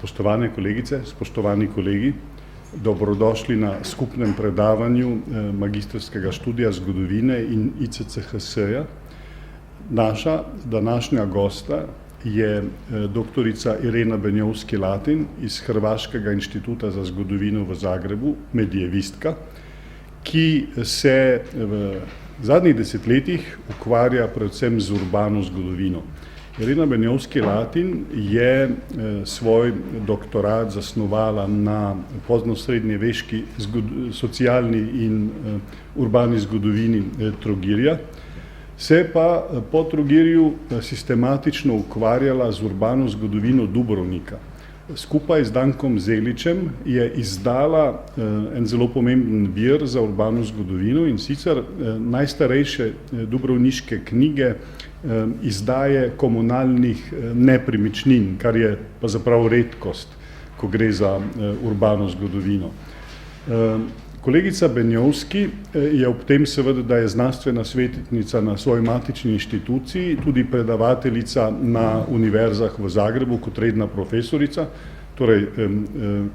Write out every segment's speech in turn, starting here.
Spoštovane kolegice, spoštovani kolegi, dobrodošli na skupnem predavanju magistrskega študija zgodovine in ICCHS-ja. Naša današnja gosta je doktorica Irena Benjovski-Latin iz Hrvaškega inštituta za zgodovino v Zagrebu, medievistka, ki se v zadnjih desetletjih ukvarja predvsem z urbano zgodovino. Irena Benjovski-Latin je svoj doktorat zasnovala na poznosrednjeveški socialni in urbani zgodovini Trogirja, se pa po Trogirju sistematično ukvarjala z urbano zgodovino Dubrovnika. Skupaj z Dankom Zeličem je izdala en zelo pomemben vir za urbano zgodovino, in sicer najstarejše dubrovniške knjige izdaje komunalnih nepremičnin, kar je pa zapravo redkost, ko gre za urbano zgodovino. Kolegica Benjovski je ob tem seveda, da je znanstvena svetnica na svoji matični inštituciji, tudi predavateljica na univerzah v Zagrebu kot redna profesorica, torej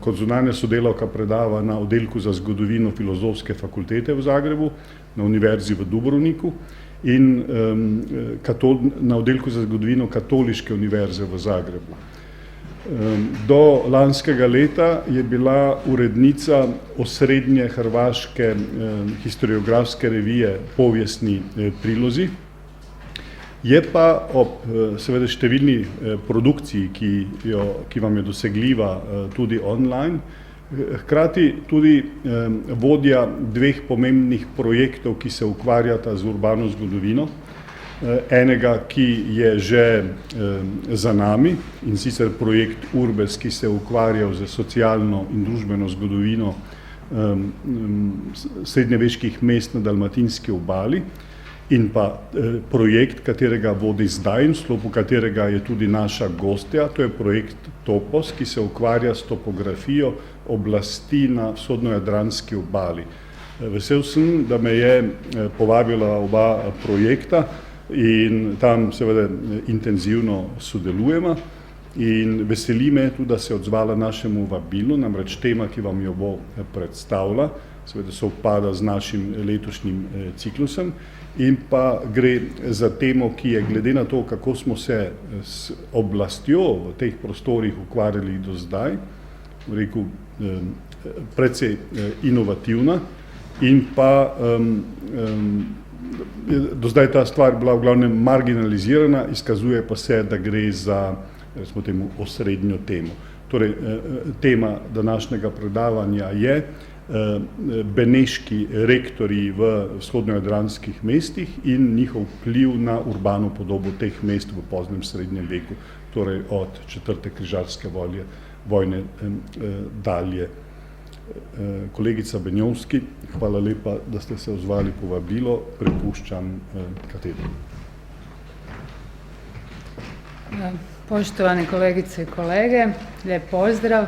kot zunanja sodelavka predava na oddelku za zgodovino Filozofske fakultete v Zagrebu, na univerzi v Dubrovniku in na oddelku za zgodovino Katoliške univerze v Zagrebu. Do lanskega leta je bila urednica osrednje hrvaške historiografske revije Povijesni prilozi. Je pa ob seveda številni produkciji, ki vam je dosegljiva tudi online, hkrati tudi vodja dveh pomembnih projektov, ki se ukvarjata z urbano zgodovino. Enega, ki je že za nami, in sicer projekt Urbes, ki se je ukvarjal z socialno in družbeno zgodovino srednjeveških mest na Dalmatinski obali, in pa projekt, katerega vodi zdaj in v sklopu katerega je tudi naša gostja, to je projekt Topos, ki se ukvarja s topografijo oblasti na vzhodnojadranski obali. Vesel sem, da me je povabila oba projekta, in tam seveda intenzivno sodelujemo, in veseli me tudi, da se je odzvala našemu vabilu, namreč tema, ki vam jo bo predstavila, seveda sovpada z našim letošnjim ciklusom, in pa gre za temo, ki je glede na to, kako smo se s oblastjo v teh prostorih ukvarjali do zdaj, rekel, precej inovativna, in pa do zdaj ta stvar bila v glavnem marginalizirana, izkazuje pa se, da gre za, recimo temu, osrednjo temo. Torej, tema današnjega predavanja je beneški rektorji v vzhodnojadranskih mestih in njihov vpliv na urbano podobo teh mest v poznem srednjem veku, torej od 4. križarske vojne dalje. Kolegica Benjovski, hvala lepa, da ste se odzvali povabilo, prepuščam katedru. Poštovane kolegice i kolege, lijep pozdrav.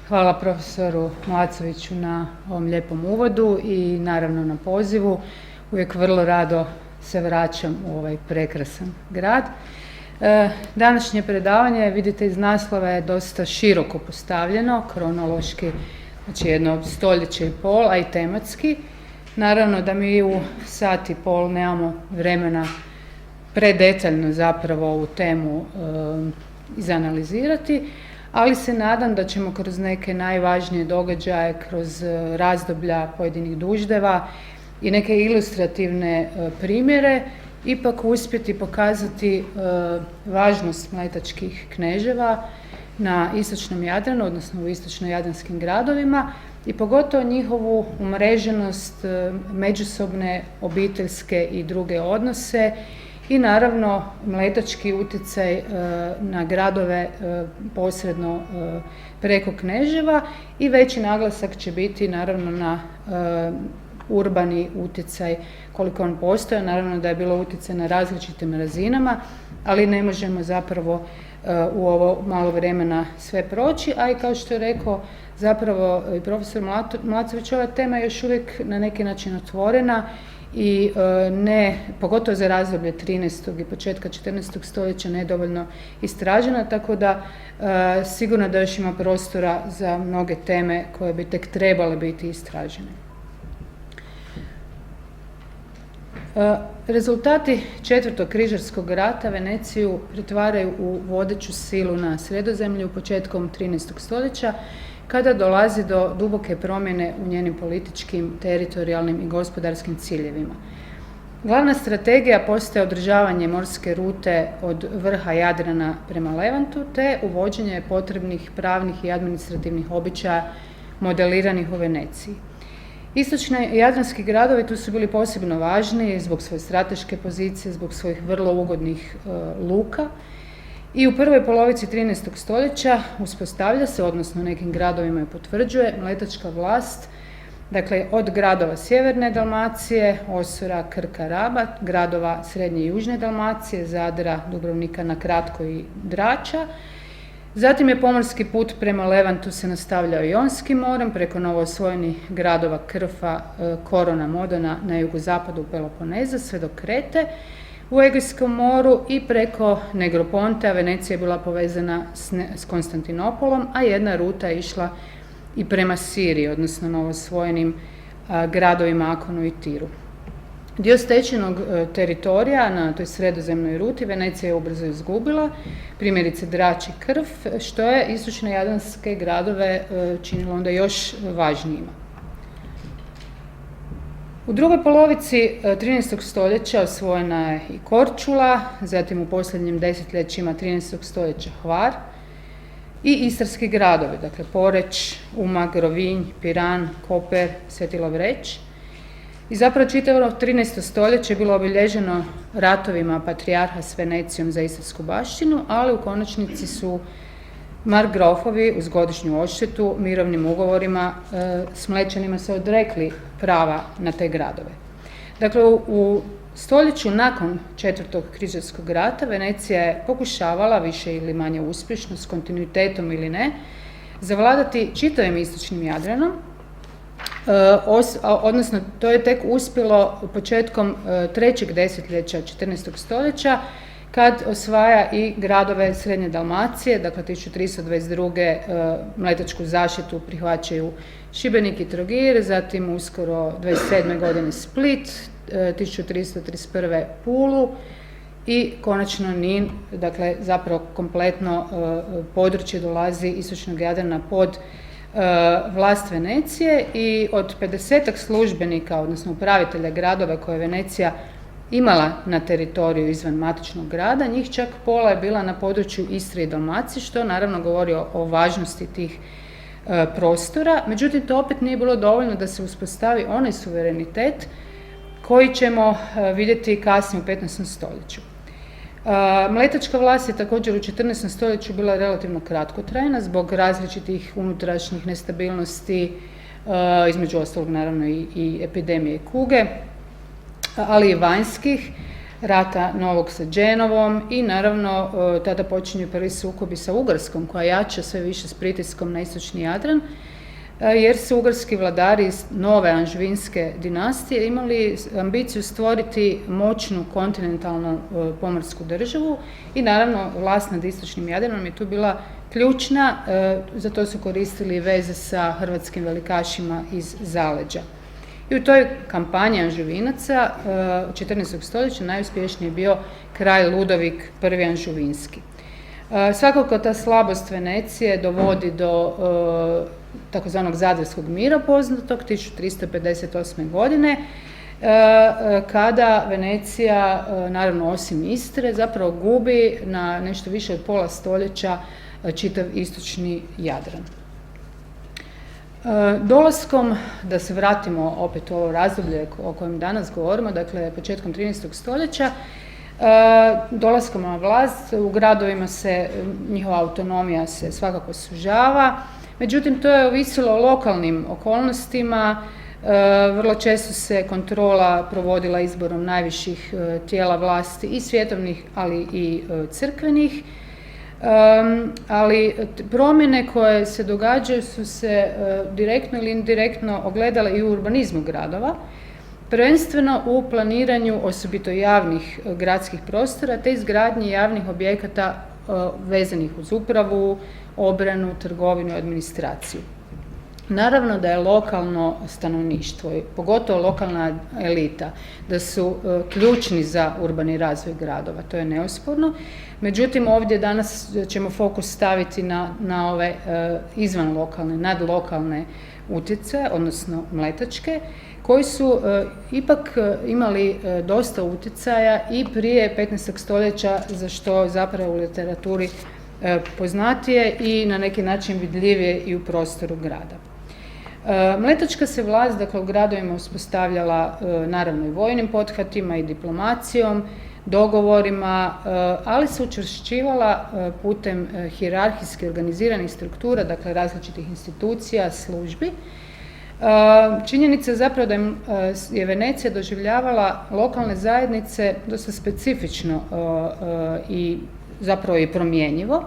Hvala profesoru Mlacoviću na ovom lijepom uvodu i naravno na pozivu. Uvijek vrlo rado se vraćam u ovaj prekrasan grad. Današnje predavanje, vidite iz naslova, je dosta široko postavljeno, kronološki, znači jedno stoljeće i pol, a i tematski. Naravno da mi u sat i pol nemamo vremena predetaljno zapravo ovu temu izanalizirati, ali se nadam da ćemo kroz neke najvažnije događaje, kroz razdoblja pojedinih duždeva i neke ilustrativne primjere ipak uspjeti pokazati važnost mletačkih kneževa na istočnom Jadranu, odnosno u istočno-jadranskim gradovima, i pogotovo njihovu umreženost, međusobne, obiteljske i druge odnose i naravno mletački utjecaj na gradove posredno preko kneževa, i veći naglasak će biti naravno na urbani utjecaj koliko on postoje. Naravno da je bilo utjecaj na različitim razinama, ali ne možemo zapravo u ovo malo vremena sve proći, a i kao što je rekao zapravo i profesor Mlacović, ova tema je još uvijek na neki način otvorena i pogotovo za razdoblje 13. i početka 14. stoljeća nedovoljno istražena, tako da sigurno da još ima prostora za mnoge teme koje bi tek trebale biti istražene. Rezultati Četvrtog križarskog rata Veneciju pretvaraju u vodeću silu na Sredozemlju početkom 13. stoljeća, kada dolazi do duboke promjene u njenim političkim, teritorijalnim i gospodarskim ciljevima. Glavna strategija postaje održavanje morske rute od vrha Jadrana prema Levantu, te uvođenje potrebnih pravnih i administrativnih običaja modeliranih u Veneciji. Istočni jadranski gradovi tu su bili posebno važni zbog svoje strateške pozicije, zbog svojih vrlo ugodnih luka. I u prvoj polovici 13. stoljeća uspostavlja se, odnosno nekim gradovima je potvrđuje, mletačka vlast, dakle od gradova sjeverne Dalmacije, Osora, Krka, Raba, gradova srednje i južne Dalmacije, Zadra, Dubrovnika, na kratko i Drača. Zatim je pomorski put prema Levantu se nastavljao Jonskim morem, preko novoosvojenih gradova Krfa, Korona, Modona na jugozapadu Peloponeza, sve do Krete u Egejskom moru i preko Negropontea. Venecija je bila povezana s Konstantinopolom, a jedna ruta je išla i prema Siriji, odnosno novoosvojenim gradovima Akonu i Tiru. Dio stečenog teritorija na toj sredozemnoj ruti Venecija je ubrzo izgubila, primjerice Drač i Krf, što je istočne jadranske gradove činilo onda još važnijima. U drugoj polovici 13. stoljeća osvojena je i Korčula, zatim u posljednjim desetljećima 13. stoljeća Hvar i istarski gradovi, dakle Poreč, Umag, Rovinj, Piran, Koper, Sveti Lovreć. I zapravo čitavo 13. stoljeće je bilo obilježeno ratovima patrijarha s Venecijom za istarsku baštinu, ali u konačnici su markgrofovi uz godišnju odštetu mirovnim ugovorima s Mlečanima se odrekli prava na te gradove. Dakle, u stoljeću nakon Četvrtog križarskog rata Venecija je pokušavala, više ili manje uspješno, s kontinuitetom ili ne, zavladati čitavim istočnim Jadranom, odnosno to je tek uspjelo početkom trećeg desetljeća 14. stoljeća, kad osvaja i gradove Srednje Dalmacije, dakle 1322. Mletačku zaštitu prihvaćaju Šibenik i Trogir, zatim uskoro 27. godine Split, 1331. Pulu i konačno Nin, dakle zapravo kompletno područje dolazi istočnog Jadrana pod vlast Venecije i od 50-ak službenika, odnosno upravitelja gradova koje Venecija imala na teritoriju izvan matičnog grada, njih čak pola je bila na području Istre i Dalmacije, što naravno govori o važnosti tih prostora. Međutim, to opet nije bilo dovoljno da se uspostavi onaj suverenitet koji ćemo vidjeti kasnije u 15. stoljeću. Mletačka vlast je također u 14. stoljeću bila relativno kratkotrajna zbog različitih unutrašnjih nestabilnosti, između ostalog naravno i epidemije kuge, ali i vanjskih, rata Novog sa Dženovom i naravno tada počinju prvi sukobi sa Ugarskom koja jača sve više s pritiskom na istočni Jadran, jer su ugarski vladari iz nove anžuvinske dinastije imali ambiciju stvoriti moćnu kontinentalnu pomorsku državu i naravno vlast nad istočnim Jadranom je tu bila ključna, za to su koristili veze sa hrvatskim velikašima iz zaleđa. I u toj kampanji Anžuvinaca 14. stoljeća najuspješniji je bio kralj Ludovik I. Anžuvinski. Svakako ta slabost Venecije dovodi do takozvanog Zadarskog mira poznatog 1358. godine, kada Venecija, naravno osim Istre, zapravo gubi na nešto više od pola stoljeća čitav istočni Jadran. Dolaskom, da se vratimo opet u ovo razdoblje o kojem danas govorimo, dakle početkom 13. stoljeća, dolaskom na vlast u gradovima se njihova autonomija se svakako sužava, međutim to je ovisilo o lokalnim okolnostima, vrlo često se kontrola provodila izborom najviših tijela vlasti i svjetovnih, ali i crkvenih. Ali promjene koje se događaju su se direktno ili indirektno ogledale i u urbanizmu gradova. prvenstveno u planiranju osobito javnih gradskih prostora te izgradnji javnih objekata vezanih uz upravu, obranu, trgovinu i administraciju. Naravno da je lokalno stanovništvo, pogotovo lokalna elita, da su ključni za urbani razvoj gradova, to je neosporno. Međutim, ovdje danas ćemo fokus staviti na ove izvan lokalne, nadlokalne utjecaje, odnosno mletačke, koji su ipak imali dosta utjecaja i prije 15. stoljeća, za što zapravo u literaturi poznatije i na neki način vidljivije i u prostoru grada. Mletačka se vlast, dakle, u gradovima uspostavljala naravno i vojnim pothvatima i diplomacijom, dogovorima, ali se učvršćivala putem hijerarhijski organiziranih struktura, dakle različitih institucija, službi. Činjenica je zapravo da je Venecija doživljavala lokalne zajednice dosta specifično i zapravo i promjenjivo.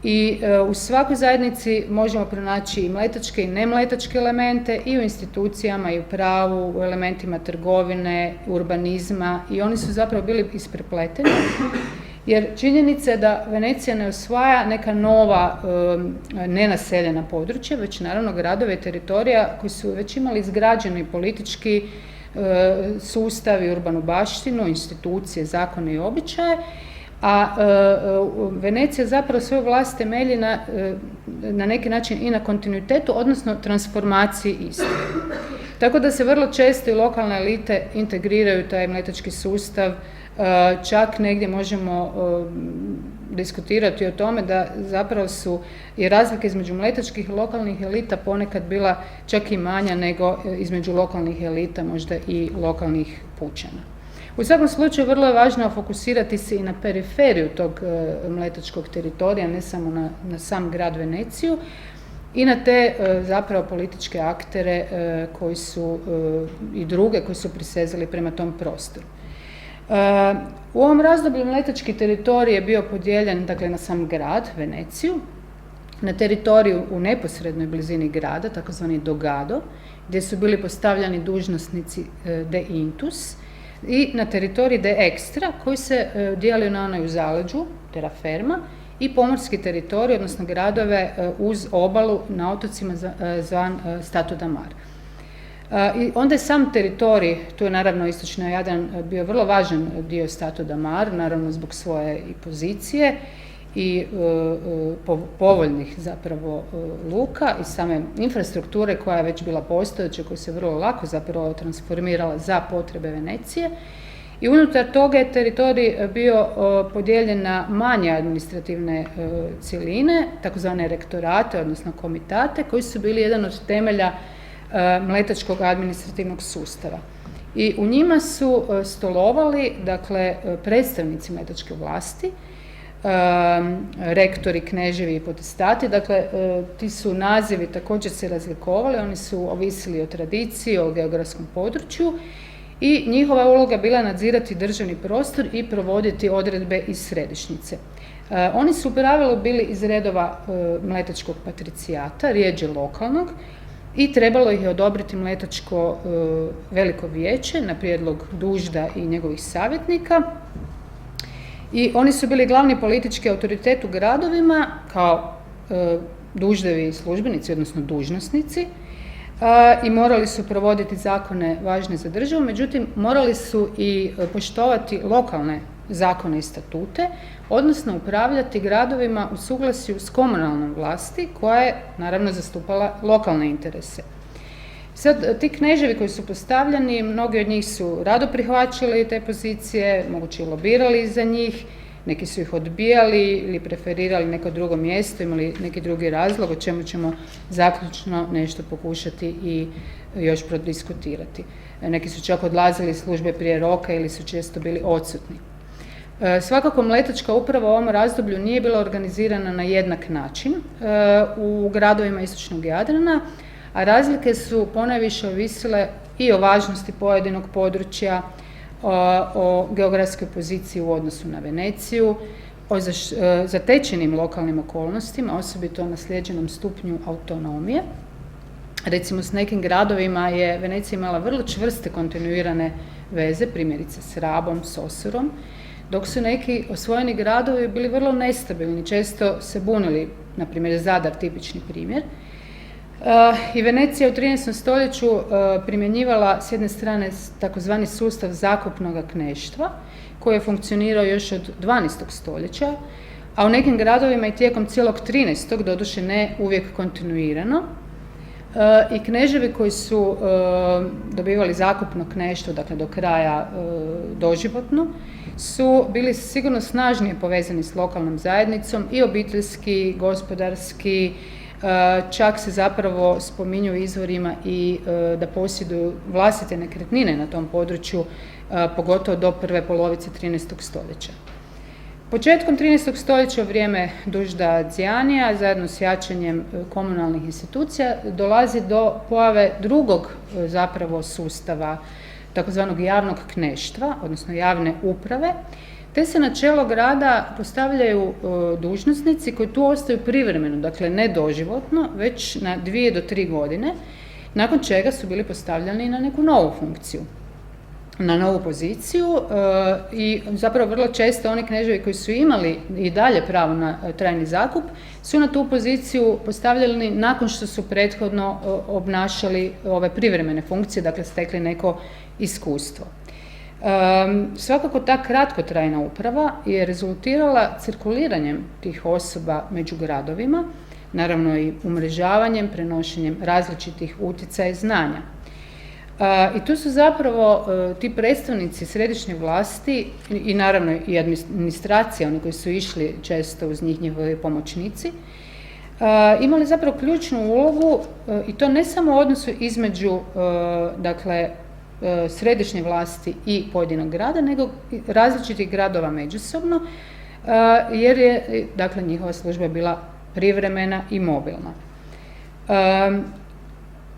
I u svakoj zajednici možemo pronaći i mletačke i nemletačke elemente i u institucijama i u pravu, u elementima trgovine, urbanizma, i oni su zapravo bili isprepleteni, jer činjenica je da Venecija ne osvaja neka nova nenaseljena područja, već naravno gradove i teritorija koji su već imali izgrađeni politički sustav i urbanu baštinu, institucije, zakone i običaje, a Venecija zapravo svoju vlast temelji na neki način i na kontinuitetu, odnosno transformaciji iste. Tako da se vrlo često i lokalne elite integriraju taj mletački sustav, čak negdje možemo diskutirati o tome da zapravo su i razlike između mletačkih i lokalnih elita ponekad bila čak i manja nego između lokalnih elita, možda i lokalnih pučana. U svakom slučaju vrlo je važno fokusirati se i na periferiju tog mletačkog teritorija, ne samo na sam grad Veneciju, i na te zapravo političke aktere koji su i druge koji su prisezali prema tom prostoru. U ovom razdoblju mletački teritorij je bio podijeljen, dakle, na sam grad Veneciju, na teritoriju u neposrednoj blizini grada, takozvani dogado, gdje su bili postavljani dužnosnici de intus, i na teritorij de extra, koji se dijelio na onaj u zaleđu, terraferma, i pomorski teritorij, odnosno gradove uz obalu na otocima zvan Stato da Mar. I onda je sam teritorij, tu je naravno istočni Jadran bio vrlo važan dio Stato da Mar, naravno zbog svoje i pozicije i povoljnih zapravo luka i same infrastrukture koja je već bila postojeća, koja se vrlo lako zapravo transformirala za potrebe Venecije. I unutar toga je teritorij bio podijeljen na manje administrativne cjeline, takozvane rektorate, odnosno komitate, koji su bili jedan od temelja mletačkog administrativnog sustava. I u njima su stolovali, dakle, predstavnici mletačke vlasti, rektori, kneževi i potestati, dakle, ti su nazivi također se razlikovali, oni su ovisili o tradiciji, o geografskom području, i njihova uloga bila nadzirati državni prostor i provoditi odredbe iz središnjice. Oni su u pravilu bili iz redova mletačkog patricijata, rijeđe lokalnog, i trebalo ih je odobriti mletačko veliko vijeće na prijedlog dužda i njegovih savjetnika. I oni su bili glavni politički autoritet u gradovima kao duždevi službenici, odnosno dužnosnici, i morali su provoditi zakone važne za državu, međutim morali su i poštovati lokalne zakone i statute, odnosno upravljati gradovima u suglasju s komunalnom vlasti koja je naravno zastupala lokalne interese. Sad, ti kneževi koji su postavljeni, mnogi od njih su rado prihvaćali te pozicije, moguće i lobirali za njih, neki su ih odbijali ili preferirali neko drugo mjesto, imali neki drugi razlog, o čemu ćemo zaključno nešto pokušati i još prodiskutirati. Neki su čak odlazili iz službe prije roka ili su često bili odsutni. Svakako mletačka uprava u ovom razdoblju nije bila organizirana na jednak način u gradovima istočnog Jadrana, a razlike su ponajviše ovisile i o važnosti pojedinog područja, o geografskoj poziciji u odnosu na Veneciju, o zatečenim lokalnim okolnostima, osobito o naslijeđenom stupnju autonomije. Recimo s nekim gradovima je Venecija imala vrlo čvrste kontinuirane veze, primjerice s Rabom, s Osurom, dok su neki osvojeni gradovi bili vrlo nestabilni, često se bunili, na primjer Zadar, tipični primjer. I Venecija u 13. stoljeću primjenjivala s jedne strane takozvani sustav zakupnog kneštva, koji je funkcionirao još od 12. stoljeća, a u nekim gradovima i tijekom cijelog 13. doduše ne uvijek kontinuirano. I kneževi koji su dobivali zakupno kneštvo, dakle do kraja doživotno, su bili sigurno snažnije povezani s lokalnom zajednicom i obiteljski, gospodarski, čak se zapravo spominju u izvorima i da posjeduju vlastite nekretnine na tom području, pogotovo do prve polovice 13. stoljeća. Početkom 13. stoljeća, u vrijeme Dužda-Dzianija, zajedno s jačanjem komunalnih institucija, dolazi do pojave drugog zapravo sustava, takozvanog javnog kneštva, odnosno javne uprave, te se na čelo grada postavljaju dužnosnici koji tu ostaju privremeno, dakle ne doživotno, već na 2 do 3 godine, nakon čega su bili postavljani na neku novu funkciju, na novu poziciju i zapravo vrlo često oni kneževi koji su imali i dalje pravo na trajni zakup su na tu poziciju postavljeni nakon što su prethodno obnašali ove privremene funkcije, dakle stekli neko iskustvo. Svakako ta kratkotrajna uprava je rezultirala cirkuliranjem tih osoba među gradovima, naravno i umrežavanjem, prenošenjem različitih utjecaja i znanja. I tu su zapravo ti predstavnici središnje vlasti i naravno i administracija, oni koji su išli često uz njih, njihovi pomoćnici, imali zapravo ključnu ulogu i to ne samo u odnosu između dakle, središnje vlasti i pojedinog grada, nego različitih gradova međusobno, jer je dakle, njihova služba bila privremena i mobilna.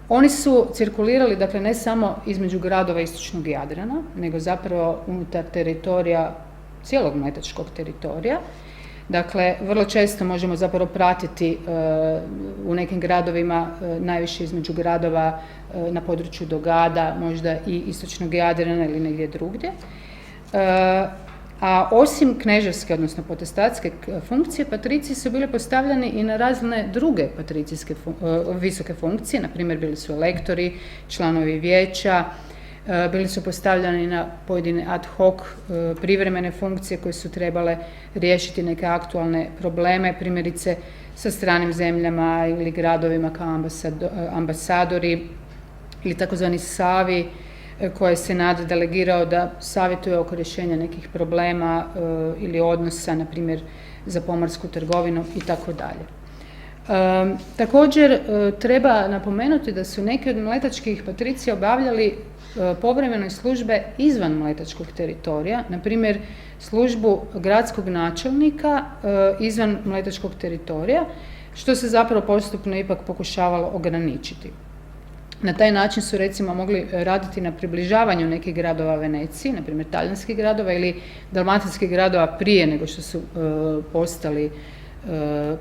Oni su cirkulirali, dakle, ne samo između gradova istočnog Jadrana, nego zapravo unutar teritorija, cijelog mletačkog teritorija. Dakle, vrlo često možemo zapravo pratiti u nekim gradovima, najviše između gradova na području Dogada, možda i istočnog Jadrana ili negdje drugdje. A osim kneževske, odnosno potestatske funkcije, patriciji su bili postavljani i na razne druge patricijske visoke funkcije, na primjer bili su elektori, članovi vijeća, bili su postavljani na pojedine ad hoc privremene funkcije koje su trebale riješiti neke aktualne probleme, primjerice sa stranim zemljama ili gradovima kao ambasadori ili takozvani savi, koje se Senat delegirao da savjetuje oko rješenja nekih problema ili odnosa, na primjer za pomorsku trgovinu i tako dalje. Također treba napomenuti da su neki od mletačkih patricija obavljali povremene službe izvan mletačkog teritorija, na primjer službu gradskog načelnika izvan mletačkog teritorija, što se zapravo postupno ipak pokušavalo ograničiti. Na taj način su recimo mogli raditi na približavanju nekih gradova Veneciji, na primjer talijanskih gradova ili dalmatinskih gradova prije nego što su postali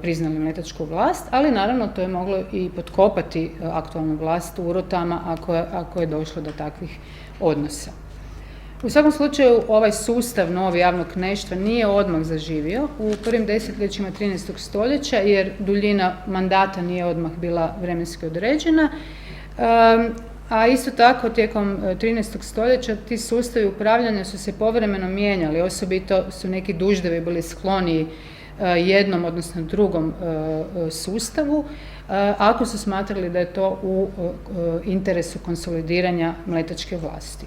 priznali mletačku vlast, ali naravno to je moglo i potkopati aktualnu vlast u urotama ako je došlo do takvih odnosa. U svakom slučaju ovaj sustav novi javnog kneštva nije odmah zaživio u prvim desetljećima 13. stoljeća jer duljina mandata nije odmah bila vremenski određena, a isto tako tijekom 13. stoljeća ti sustavi upravljanja su se povremeno mijenjali, osobito su neki duždevi bili skloniji jednom, odnosno drugom sustavu, ako su smatrali da je to u interesu konsolidiranja mletačke vlasti.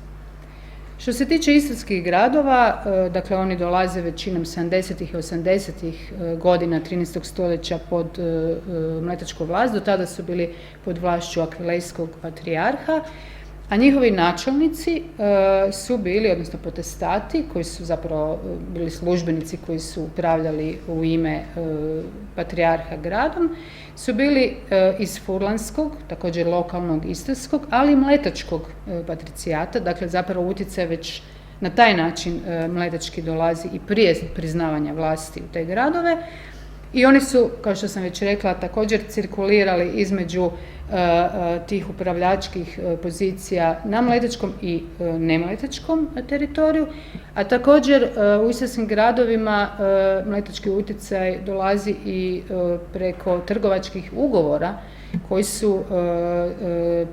Što se tiče istarskih gradova, dakle oni dolaze većinom 70. i 80. godina 13. stoljeća pod mletačku vlast, do tada su bili pod vlašću Akvilejskog patrijarha, a njihovi načelnici su bili, odnosno potestati, koji su zapravo bili službenici koji su upravljali u ime patrijarha gradom, su bili iz furlanskog, također lokalnog istarskog, ali i mletačkog patricijata, dakle zapravo utjecaj već na taj način mletački dolazi i prije priznavanja vlasti u te gradove. I oni su, kao što sam već rekla, također cirkulirali između tih upravljačkih pozicija na mletačkom i nemletačkom teritoriju, a također u istarskim gradovima mletački utjecaj dolazi i preko trgovačkih ugovora koji su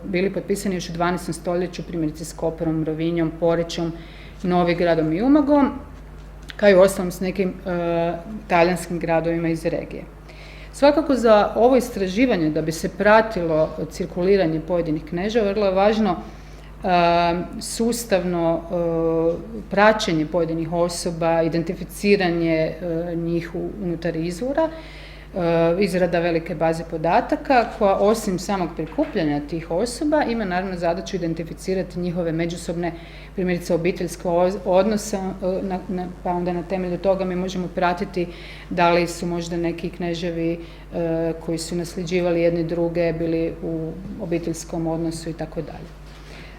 bili potpisani još u 12. stoljeću, primjerice s Koperom, Rovinjom, Porečom, Novigradom i Umagom, kao i ostalom s nekim talijanskim gradovima iz regije. Svakako za ovo istraživanje, da bi se pratilo cirkuliranje pojedinih kneževa, vrlo je važno sustavno praćenje pojedinih osoba, identificiranje njih unutar izvora, izrada velike baze podataka koja osim samog prikupljanja tih osoba ima naravno zadaću identificirati njihove međusobne, primjerice obiteljske odnose, pa onda na temelju toga mi možemo pratiti da li su možda neki kneževi koji su nasljeđivali jedni druge bili u obiteljskom odnosu i tako dalje.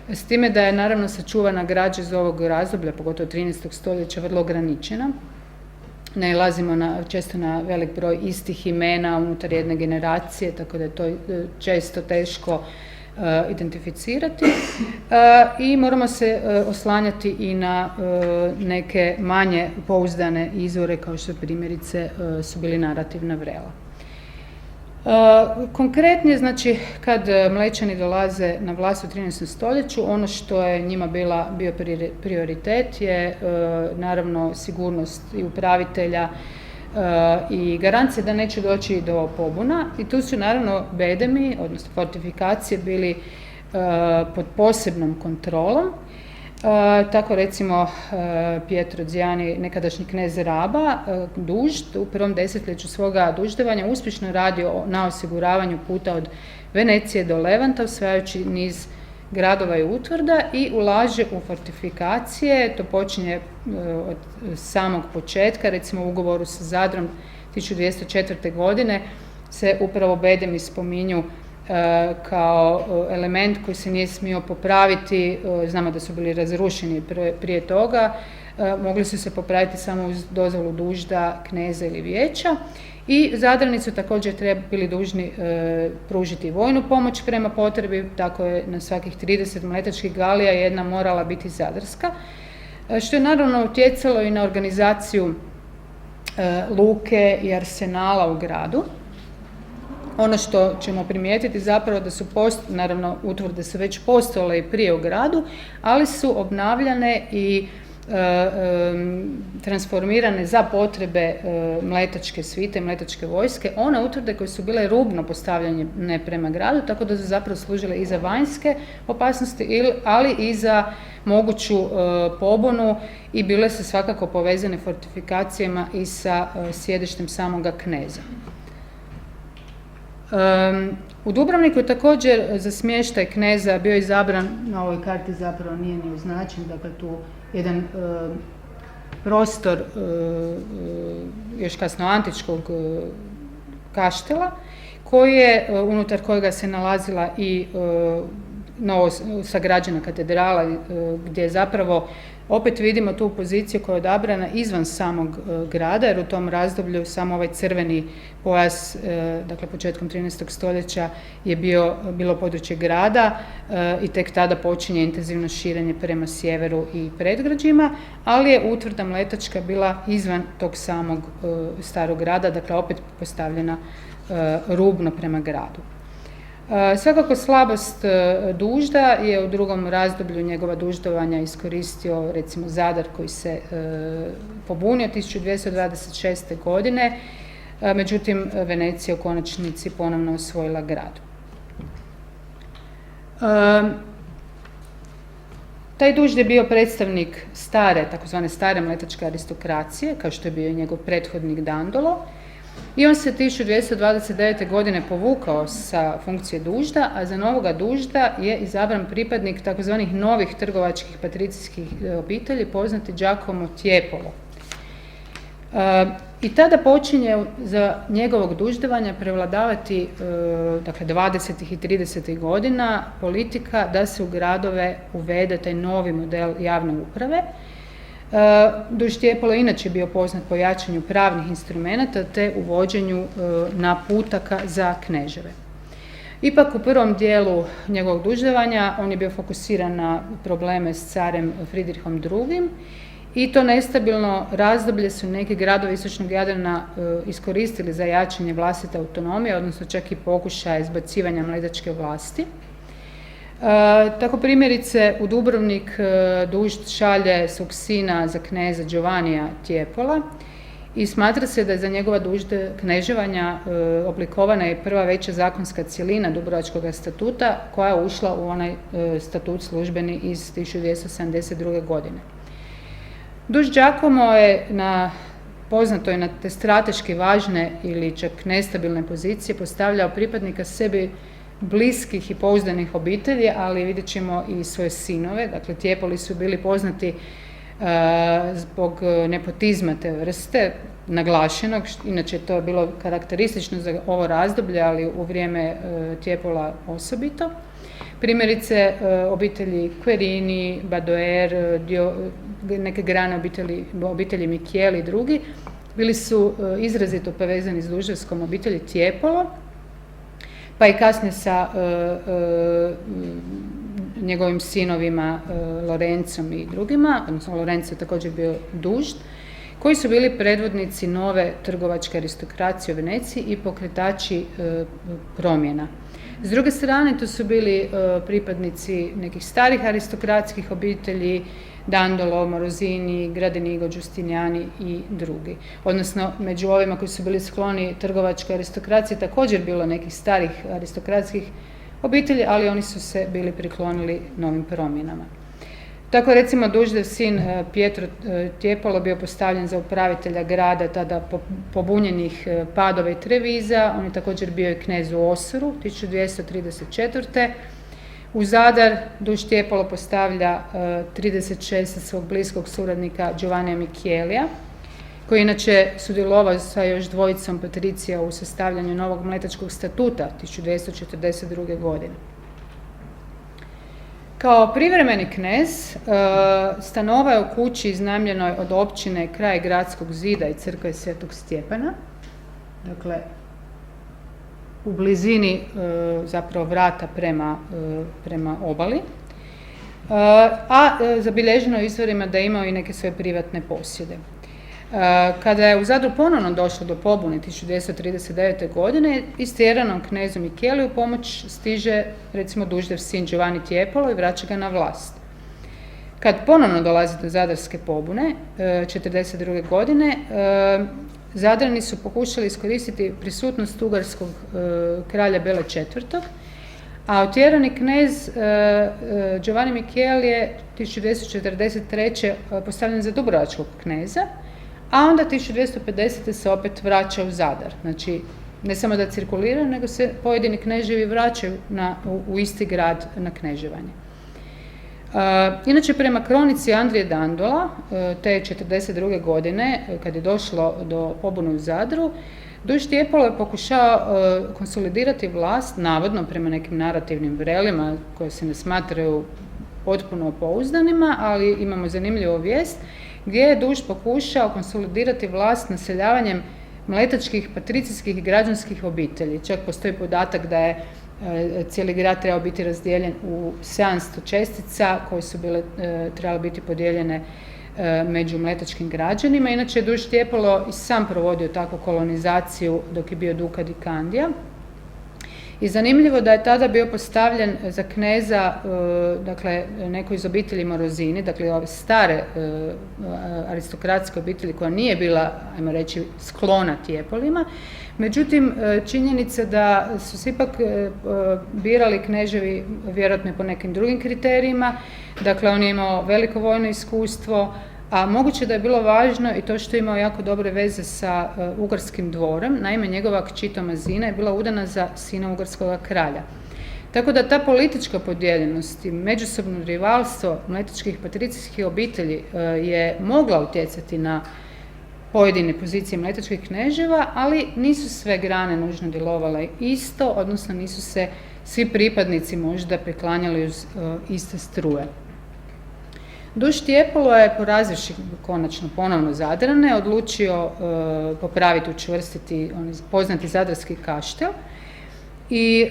S time da je naravno sačuvana građa iz ovog razdoblja, pogotovo 13. stoljeća, vrlo ograničena. Nailazimo često na velik broj istih imena unutar jedne generacije, tako da je to često teško identificirati. I moramo se oslanjati i na neke manje pouzdane izvore, kao što primjerice su bili narativna vrela. Konkretnije, znači, kad Mlečani dolaze na vlast u 13. stoljeću, ono što je njima bio prioritet je naravno sigurnost i upravitelja i garancija da neće doći do pobuna. I tu su naravno bedemi, odnosno fortifikacije, bili pod posebnom kontrolom. Tako recimo Pietro Ziani, nekadašnji knez Raba, Dužd, u prvom desetljeću svoga duždevanja uspješno radio na osiguravanju puta od Venecije do Levanta, osvajajući niz gradova i utvrda i ulaže u fortifikacije. To počinje od samog početka, recimo u ugovoru sa Zadrom 1204. godine se upravo bedemi spominju kao element koji se nije smio popraviti. Znamo da su bili razrušeni prije toga, mogli su se popraviti samo uz dozvolu Dužda, kneza ili vijeća. I Zadrani su također bili dužni pružiti vojnu pomoć prema potrebi, tako je na svakih 30 mletačkih galija jedna morala biti zadarska, što je naravno utjecalo i na organizaciju luke i arsenala u gradu. Ono što ćemo primijetiti zapravo da su naravno utvrde su već postojale i prije u gradu, ali su obnavljane i transformirane za potrebe mletačke svite, mletačke vojske, one utvrde koje su bile rubno postavljene prema gradu, tako da su zapravo služile i za vanjske opasnosti, ali i za moguću pobunu i bile su svakako povezane fortifikacijama i sa sjedištem samoga kneza. U Dubrovniku je također za smještaj kneza bio izabran, na ovoj karti zapravo nije ni označen, dakle tu jedan prostor još kasno antičkog kaštela, unutar kojega se nalazila i novo sagrađena katedrala, gdje zapravo opet vidimo tu poziciju koja je odabrana izvan samog grada, jer u tom razdoblju samo ovaj crveni pojas, dakle početkom 13. stoljeća, je bilo područje grada i tek tada počinje intenzivno širenje prema sjeveru i predgrađima, ali je utvrda mletačka bila izvan tog samog starog grada, dakle opet postavljena rubno prema gradu. Svakako slabost Dužda je u drugom razdoblju njegova duždovanja iskoristio recimo Zadar, koji se pobunio 1226. godine, međutim Venecija u konačnici ponovno osvojila grad. Taj Dužd je bio predstavnik takozvane stare mletačke aristokracije, kao što je bio i njegov prethodnik Dandolo, i on se 1229. godine povukao sa funkcije Dužda, a za novoga Dužda je izabran pripadnik takozvanih novih trgovačkih patricijskih obitelji, poznati Giacomo Tiepolo. I tada počinje za njegovog duždevanja prevladavati, dakle 20. i 30. godina, politika da se u gradove uvede taj novi model javne uprave, Duž Tiepolo inače bio poznat po jačanju pravnih instrumenata te uvođenju naputaka za kneževe. Ipak u prvom dijelu njegovog duždevanja on je bio fokusiran na probleme s carem Fridrihom II. I to nestabilno razdoblje su neki gradovi istočnog Jadrana iskoristili za jačanje vlastite autonomije, odnosno čak i pokušaje izbacivanja mletačke vlasti. Tako primjerice u Dubrovnik Dužd šalje svog sina za kneza Giovannija Tiepola i smatra se da je za njegova dužde kneževanja oblikovana je prva veća zakonska cjelina Dubrovačkog statuta koja je ušla u onaj statut službeni iz 1272. godine. Duž Giacomo je poznato je na te strateški važne ili čak nestabilne pozicije postavljao pripadnika sebi bliskih i pouzdanih obitelji, ali vidjet ćemo i svoje sinove. Dakle, Tiepoli su bili poznati zbog nepotizma te vrste, naglašenog, inače to je bilo karakteristično za ovo razdoblje, ali u vrijeme Tiepola osobito. Primjerice, obitelji Querini, Badoer, neke grane obitelji Michieli i drugi, bili su izrazito povezani s duževskom obitelji Tiepolo, pa i kasnije sa njegovim sinovima Lorencom i drugima, odnosno Lorenzo je također bio dužd, koji su bili predvodnici nove trgovačke aristokracije u Veneciji i pokretači promjena. S druge strane, to su bili pripadnici nekih starih aristokratskih obitelji, Dandolo, Morosini, Gradenigo, Giustiniani i drugi. Odnosno, među ovima koji su bili skloni trgovačkoj aristokraciji također bilo nekih starih aristokratskih obitelji, ali oni su se bili priklonili novim promjenama. Tako recimo Duždev sin Pietro Tiepolo bio postavljen za upravitelja grada tada pobunjenih Padova i Treviza, on je također bio i knez u Osoru 1234. U Zadar Duž Tiepolo postavlja 36 svog bliskog suradnika Giovannija Michielija, koji je inače sudjelovao sa još dvojicom patricija u sastavljanju novog mletačkog statuta 1242. godine. Kao privremeni knez stanovao je u kući iznajmljenoj od općine kraj gradskog zida i crkve Svetog Stjepana, dakle u blizini zapravo vrata prema obali, a zabilježeno je izvorima da je imao i neke svoje privatne posjede. Kada je u Zadru ponovno došlo do pobune 1239. godine, istjeranom knezu Michieliju pomoć stiže recimo Duždev sin Giovanni Tiepolo i vraća ga na vlast. Kad ponovno dolazi do zadarske pobune 1942. godine, Zadrani su pokušali iskoristiti prisutnost ugarskog kralja Bele IV. A otjerani knez Giovanni Michieli je 1943. postavljen za dubrovačkog kneza, a onda 1250. se opet vraća u Zadar. Znači, ne samo da cirkuliraju, nego se pojedini kneževi vraćaju u isti grad na kneževanje. Inače, prema kronici Andrije Dandola, te 1942. godine, kad je došlo do pobune u Zadru, Duž Tiepolo je pokušao konsolidirati vlast, navodno prema nekim narativnim vrelima koje se ne smatraju potpuno pouzdanima, ali imamo zanimljivu vijest, gdje je Duž pokušao konsolidirati vlast naseljavanjem mletačkih, patricijskih i građanskih obitelji. Čak postoji podatak da je cijeli grad trebao biti razdijeljen u 700 čestica koje su trebale biti podijeljene među mletačkim građanima. Inače, Duž Tiepolo i sam provodio takvu kolonizaciju dok je bio duka di Candija. I zanimljivo da je tada bio postavljen za kneza, dakle, neko iz obitelji Morosini, dakle, ove stare aristokratske obitelji koja nije bila, ajmo reći, sklona Tiepolima. Međutim, činjenica da su se ipak birali kneževi vjerojatno po nekim drugim kriterijima, dakle, on je imao veliko vojno iskustvo, a moguće da je bilo važno i to što je imao jako dobre veze sa ugarskim dvorem. Naime, njegova kći Tomazina je bila udana za sina ugarskog kralja. Tako da ta politička podijeljenost i međusobno rivalstvo mletačkih patricijskih obitelji je mogla utjecati na pojedine pozicije mletačkih kneževa, ali nisu sve grane nužno djelovale isto, odnosno nisu se svi pripadnici možda priklanjali uz iste struje. Duž Tijepola je, porazivši konačno ponovno Zadrane, odlučio popraviti, učvrstiti poznati zadarski kaštel i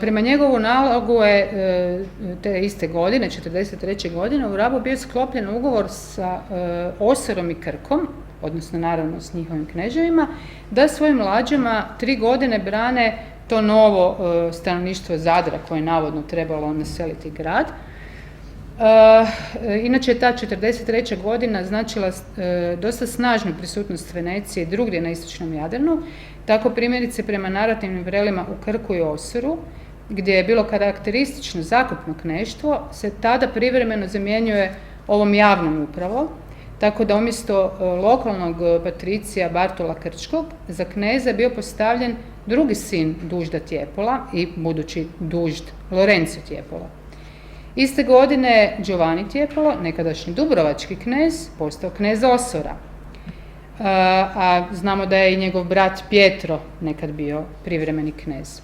prema njegovu nalogu je te iste godine, 1943. godine, u Rabu bio sklopljen ugovor sa Osorom i Krkom, odnosno naravno s njihovim kneževima, da svojim lađama 3 godine brane to novo stanovništvo Zadra koje je navodno trebalo naseliti grad. Inače je ta 1943. godina značila dosta snažnu prisutnost Venecije drugdje na istočnom Jadranu, tako primjerice prema narativnim vrelima u Krku i Osoru, gdje je bilo karakteristično zakupno kneštvo, se tada privremeno zamjenjuje ovom javnom upravom, tako da umjesto lokalnog patricija Bartola Krčkog za kneza je bio postavljen drugi sin Dužda Tijepola i budući Dužd Lorenzo Tijepola. Iste godine Giovanni Tiepolo, nekadašnji dubrovački knez, postao knez Osora. A znamo da je i njegov brat Pietro nekad bio privremeni knez.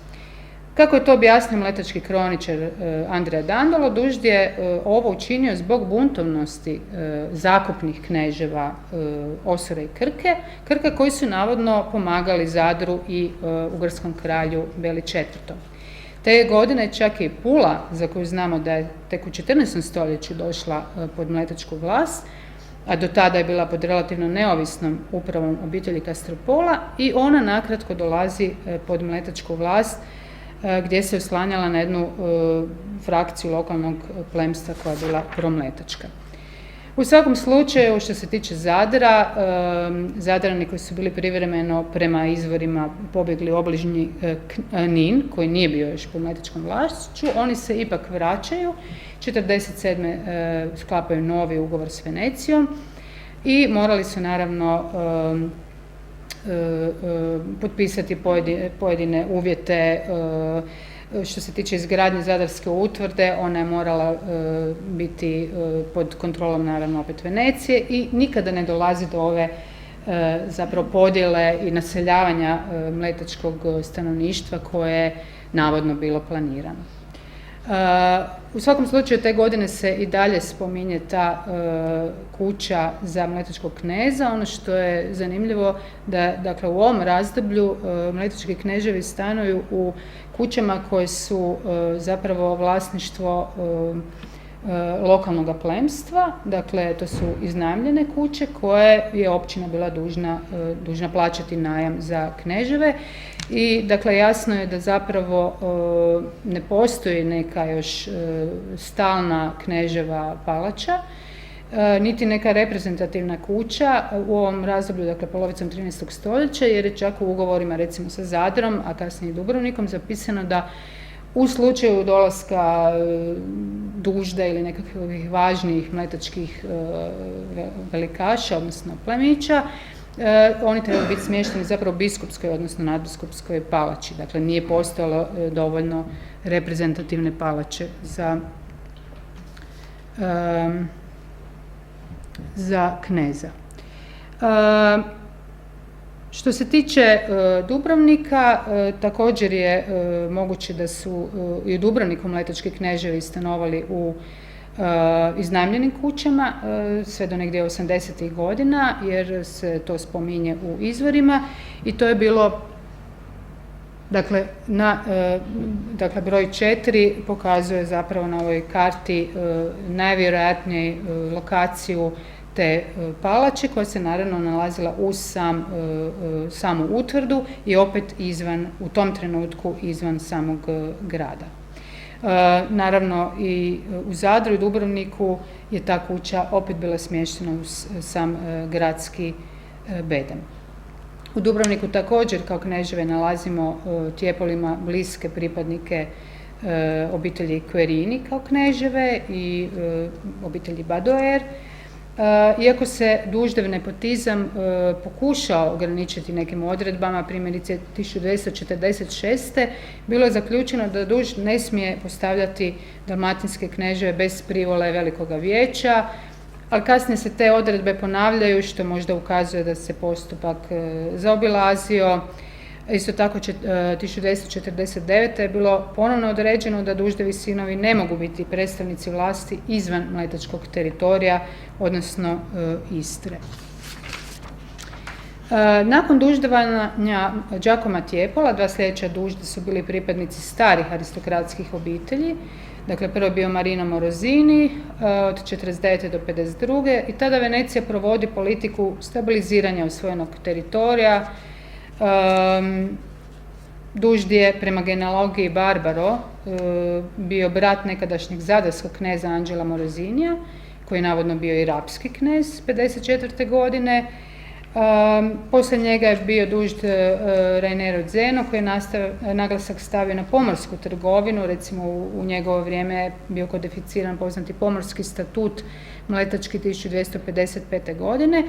Kako je to objasnio mletački kroničar Andrea Dandolo, Dužd je ovo učinio zbog buntovnosti zakupnih kneževa Osora i Krka koji su navodno pomagali Zadru i ugarskom kralju Beli IV. Te godine čak i Pula, za koju znamo da je tek u 14. stoljeću došla pod mletačku vlast, a do tada je bila pod relativno neovisnom upravom obitelji Castropola, i ona nakratko dolazi pod mletačku vlast gdje se oslanjala na jednu frakciju lokalnog plemstva koja je bila promletačka. U svakom slučaju, što se tiče Zadra, Zadrani koji su bili privremeno prema izvorima pobjegli u obližnji Nin, koji nije bio još pod mletačkom vlašću, oni se ipak vraćaju. 1947. Sklapaju novi ugovor s Venecijom i morali su naravno potpisati pojedine uvjete. Što se tiče izgradnje Zadarske utvrde, ona je morala biti pod kontrolom naravno opet Venecije i nikada ne dolazi do ove zapravo podjele i naseljavanja mletačkog stanovništva koje je navodno bilo planirano. U svakom slučaju te godine se i dalje spominje ta kuća za mletačkog kneza. Ono što je zanimljivo da dakle u ovom razdoblju mletački kneževi stanuju u kućama koje su zapravo vlasništvo lokalnog plemstva, dakle to su iznajmljene kuće koje je općina bila dužna plaćati najam za kneževe i dakle jasno je da zapravo ne postoji neka još stalna kneževa palača, niti neka reprezentativna kuća u ovom razdoblju, dakle polovicom 13. stoljeća, jer je čak u ugovorima recimo sa Zadrom, a kasnije i Dubrovnikom zapisano da u slučaju dolaska Dužda ili nekakvih važnijih mletačkih velikaša, odnosno plemića, oni trebaju biti smješteni zapravo biskupskoj, odnosno nadbiskupskoj palači. Dakle, nije postojalo dovoljno reprezentativne palače za kneza. Što se tiče Dubrovnika, također je moguće da su i u Dubrovniku mletački kneževi stanovali u iznajmljenim kućama sve do negdje 80. godina, jer se to spominje u izvorima i to je bilo, dakle, broj 4 pokazuje zapravo na ovoj karti najvjerojatnije lokaciju te palače koja se naravno nalazila uz samu utvrdu i opet u tom trenutku izvan samog grada. Naravno i u Zadru i Dubrovniku je ta kuća opet bila smještena uz sam gradski bedem. U Dubrovniku također kao kneževe nalazimo Tijepolima bliske pripadnike obitelji Querini kao kneževe i obitelji Badoer. Iako se Duždev nepotizam pokušao ograničiti nekim odredbama, primjerice 1246. bilo je zaključeno da Dužd ne smije postavljati dalmatinske kneževe bez privole Velikoga vijeća, ali kasnije se te odredbe ponavljaju što možda ukazuje da se postupak zaobilazio. Isto tako 1249. je bilo ponovno određeno da Duždevi sinovi ne mogu biti predstavnici vlasti izvan mletačkog teritorija, odnosno Istre. Nakon duždevanja Đakoma Tijepola, dva sljedeća dužde su bili pripadnici starih aristokratskih obitelji. Dakle, prvo je bio Marino Morosini od 49. do 52. i tada Venecija provodi politiku stabiliziranja osvojenog teritorija. Duždi je prema genealogiji Barbaro bio brat nekadašnjeg zadarskog kneza Anđela Morosinija, koji je navodno bio i rapski knez 54. godine. Poslije njega je bio dužd Rainero Zeno, koji je naglasak stavio na pomorsku trgovinu. Recimo u njegovo vrijeme je bio kodificiran poznati pomorski statut mletački 1255. godine.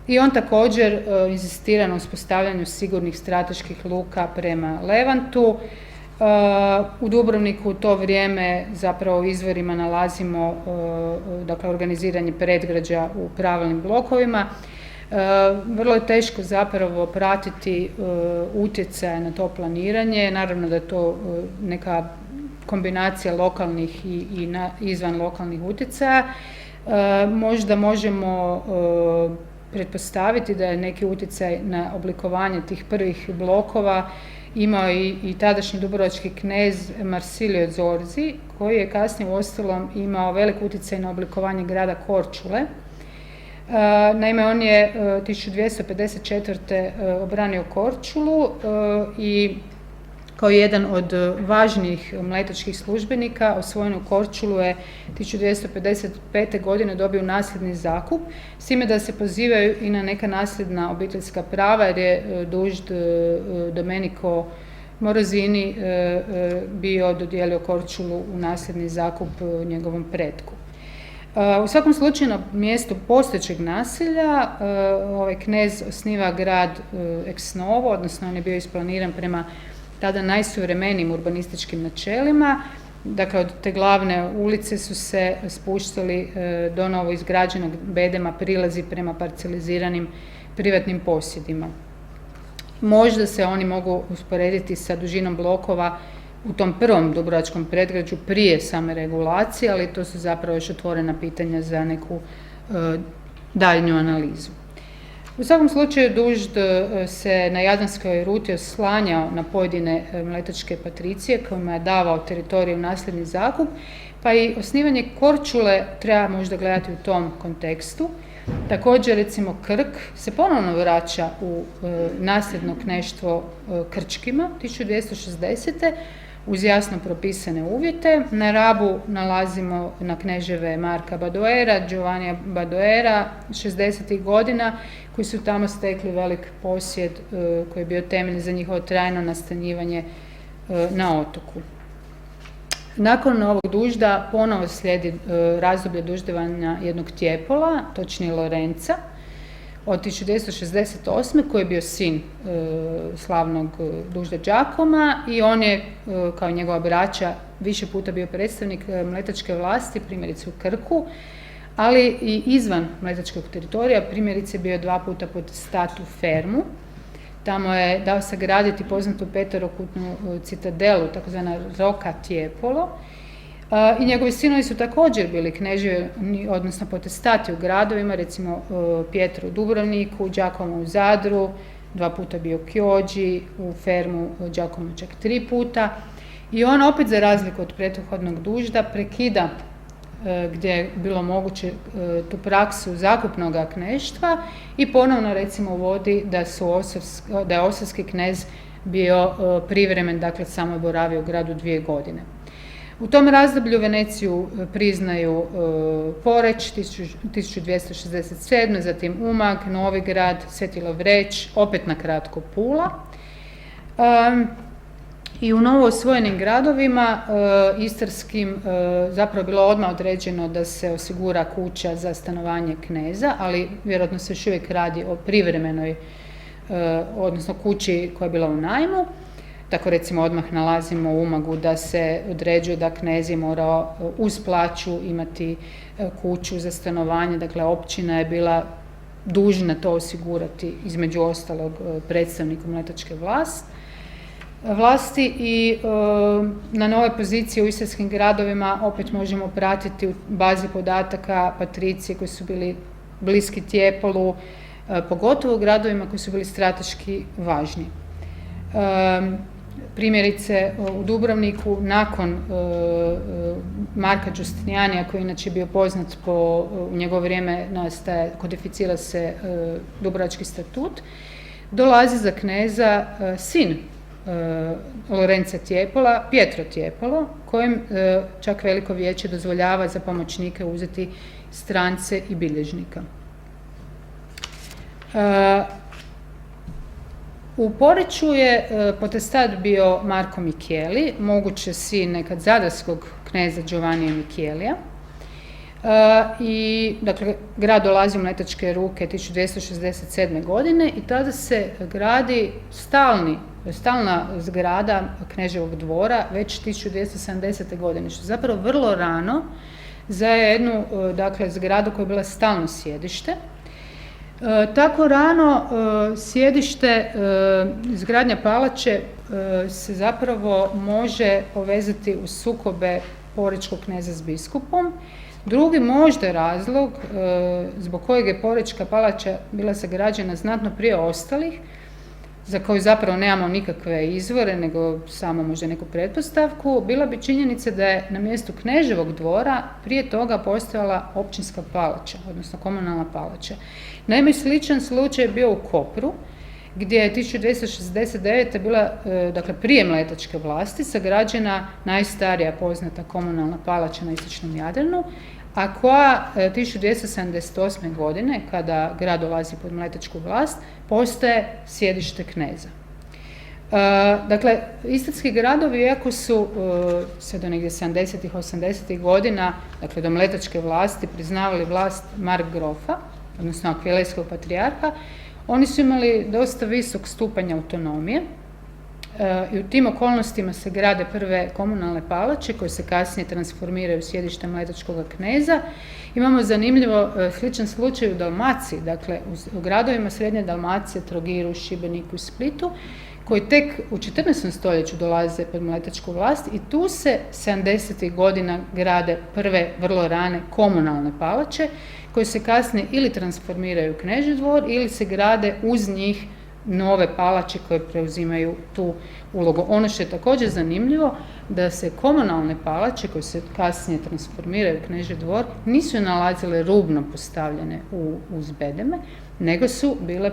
I on također inzistira na uspostavljanju sigurnih strateških luka prema Levantu. U Dubrovniku u to vrijeme zapravo u izvorima nalazimo dakle, organiziranje predgrađa u pravilnim blokovima. Vrlo je teško zapravo pratiti utjecaj na to planiranje. Naravno da je to neka kombinacija lokalnih i izvan lokalnih utjecaja. Možda možemo pretpostaviti da je neki utjecaj na oblikovanje tih prvih blokova imao i tadašnji dubrovački knez Marsilio Zorzi, koji je kasnije uostalom imao velik utjecaj na oblikovanje grada Korčule. Naime, on je 1254. obranio Korčulu i kao jedan od važnijih mletačkih službenika osvojenu Korčulu je 1255. godine dobio nasljedni zakup, s time da se pozivaju i na neka nasljedna obiteljska prava, jer je dužd Domenico Morosini bio dodijelio Korčulu u nasljedni zakup njegovom pretku. U svakom slučaju na mjestu postojećeg naselja ovaj knez osniva grad ex novo, odnosno on je bio isplaniran prema tada najsuvremenijim urbanističkim načelima. Dakle, od te glavne ulice su se spuštali do novo izgrađenog bedema prilazi prema parceliziranim privatnim posjedima. Možda se oni mogu usporediti sa dužinom blokova u tom prvom dubrovačkom predgrađu prije same regulacije, ali to su zapravo još otvorena pitanja za neku daljnju analizu. U svakom slučaju dužd se na Jadranskoj ruti oslanjao na pojedine mletačke patricije kojima je davao teritorij u nasljedni zakup, pa i osnivanje Korčule treba možda gledati u tom kontekstu. Također, recimo, Krk se ponovno vraća u nasljedno kneštvo Krčkima 1260. uz jasno propisane uvjete. Na Rabu nalazimo na kneževe Marka Badoera, Giovannija Badoera 60. godina, koji su tamo stekli velik posjed koji je bio temelj za njihovo trajno nastanjivanje na otoku. Nakon ovog dužda ponovo slijedi razdoblje duždevanja jednog Tijepola, točnije Lorenca, od 1268. koji je bio sin slavnog dužda Đakoma i on je, kao njegova braća, više puta bio predstavnik mletačke vlasti, primjerice u Krku, ali i izvan mletačkog teritorija, primjerice bio 2 puta potestat u Fermu. Tamo je dao sagraditi poznatu peterokutnu citadelu, takozvana Roka Tiepolo. I njegovi sinovi su također bili kneževi, odnosno potestati u gradovima, recimo Pietro u Dubrovniku, Đakomo u Zadru, 2 puta bio Kjođi, u Fermu Đakomo čak 3 puta. I on opet, za razliku od prethodnog dužda, prekida gdje je bilo moguće tu praksu zakupnog kneštva i ponovno recimo uvodi da je osavski knez bio privremen, dakle samo boravio u gradu 2 godine. U tom razdoblju Veneciju priznaju Poreč 1267. zatim Umag, Novigrad, Sveti Lovreć, opet na kratko Pula. I u novo osvojenim gradovima istarskim zapravo je bilo odmah određeno da se osigura kuća za stanovanje kneza, ali vjerojatno se još uvijek radi o privremenoj, odnosno kući koja je bila u najmu. Tako recimo odmah nalazimo u Umagu da se određuje da knez je morao uz plaću imati kuću za stanovanje, dakle općina je bila dužna to osigurati, između ostalog predstavnikom mletačke vlasti i na nove pozicije u istarskim gradovima opet možemo pratiti u bazi podataka patricije koji su bili bliski Tijepolu, pogotovo u gradovima koji su bili strateški važni. Primjerice u Dubrovniku nakon Marka Giustinianija, koji inače bio poznat u njegovo vrijeme kodificira se Dubrovački statut, dolazi za kneza sin Lorenza Tijepola, Pietro Tiepolo, kojem čak veliko vijeće dozvoljava za pomoćnike uzeti strance i bilježnika. U Poreču je potestat bio Marko Micheli, moguće sin nekad zadarskog kneza Giovannija Michelija. I, dakle, grad dolazi u mletačke ruke 1267. godine i tada se gradi stalna zgrada kneževog dvora već 1270. godine, što je zapravo vrlo rano za jednu, dakle, zgradu koja je bila stalno sjedište. Tako rano sjedište, izgradnja palače se zapravo može povezati u sukobe porečkog kneza s biskupom. Drugi možda razlog zbog kojeg je porečka palača bila sagrađena znatno prije ostalih, za koju zapravo nemamo nikakve izvore, nego samo možda neku pretpostavku, bila bi činjenica da je na mjestu kneževog dvora prije toga postojala općinska palača, odnosno komunalna palača. Naime, sličan slučaj je bio u Kopru, gdje je 1269. bila, dakle, prije mletačke vlasti, sagrađena najstarija poznata komunalna palača na istočnom Jadranu, a koja 1278. godine, kada grad dolazi pod mletačku vlast, postaje sjedište kneza. Dakle, istarski gradovi, iako su sve do negdje 70-ih, 80-ih godina, dakle do mletačke vlasti, priznavali vlast markgrofa, odnosno akvilejskog patrijarha, oni su imali dosta visok stupanj autonomije i u tim okolnostima se grade prve komunalne palače koje se kasnije transformiraju u sjedište mletačkog kneza. Imamo zanimljivo sličan slučaj u Dalmaciji, dakle u gradovima Srednje Dalmacije, Trogiru, Šibeniku i Splitu, koji tek u 14. stoljeću dolaze pod mletačku vlast i tu se 70. godina grade prve vrlo rane komunalne palače koje se kasnije ili transformiraju u knežji dvor ili se grade uz njih nove palače koje preuzimaju tu ulogu. Ono što je također zanimljivo, da se komunalne palače koje se kasnije transformiraju u knežji dvor nisu nalazile rubno postavljene uz bedeme, nego su bile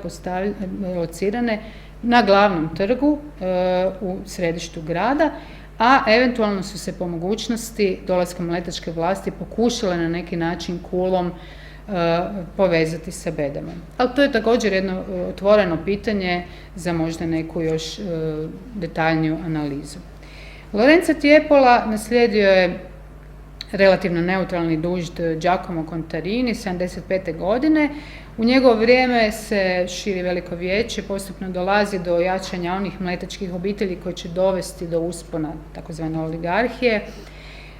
locirane na glavnom trgu u središtu grada, a eventualno su se po mogućnosti dolaskom mletačke vlasti pokušale na neki način kulom povezati sa bedemom. Ali to je također jedno otvoreno pitanje za možda neku još detaljniju analizu. Lorenzo Tijepola naslijedio je relativno neutralni dužd Giacomo Contarini 75. godine. U njegovo vrijeme se širi veliko vijeće, postupno dolazi do jačanja onih mletačkih obitelji koji će dovesti do uspona takozvane oligarhije.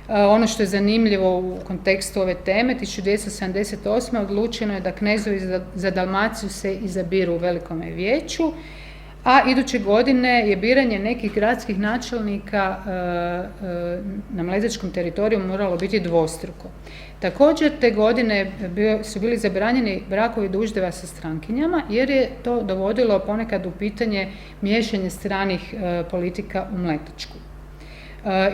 Ono što je zanimljivo u kontekstu ove teme, 1278. odlučeno je da knezovi za Dalmaciju se izabiru u velikome vijeću, a iduće godine je biranje nekih gradskih načelnika na mletačkom teritoriju moralo biti dvostruko. Također te godine su bili zabranjeni brakovi duždeva sa strankinjama jer je to dovodilo ponekad u pitanje miješanje stranih politika u mletačku.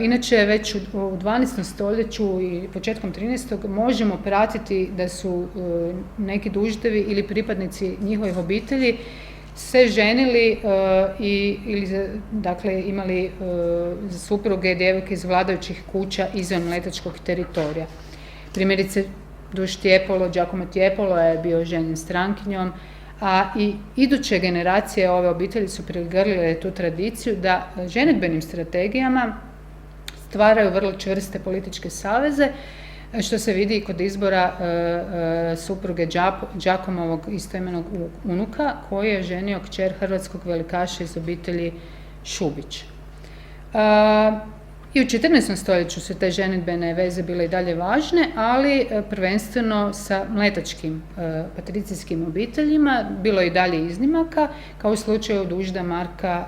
Inače, već u 12. stoljeću i početkom 13. možemo pratiti da su neki duždevi ili pripadnici njihovih obitelji se ženili dakle, imali za supruge djevojke iz vladajućih kuća izvan mletačkog teritorija. Primjerice, duž Tiepolo, Giacomo Tiepolo je bio ženjen strankinjom, a i iduće generacije ove obitelji su prigrlile tu tradiciju da ženidbenim strategijama stvaraju vrlo čvrste političke saveze, što se vidi i kod izbora supruge Giacomovog istoimenog unuka, koji je ženio kćer hrvatskog velikaša iz obitelji Šubić. I u 14. stoljeću su te ženidbene veze bile i dalje važne, ali prvenstveno sa mletačkim patricijskim obiteljima, bilo je i dalje iznimaka, kao u slučaju Dužda Marka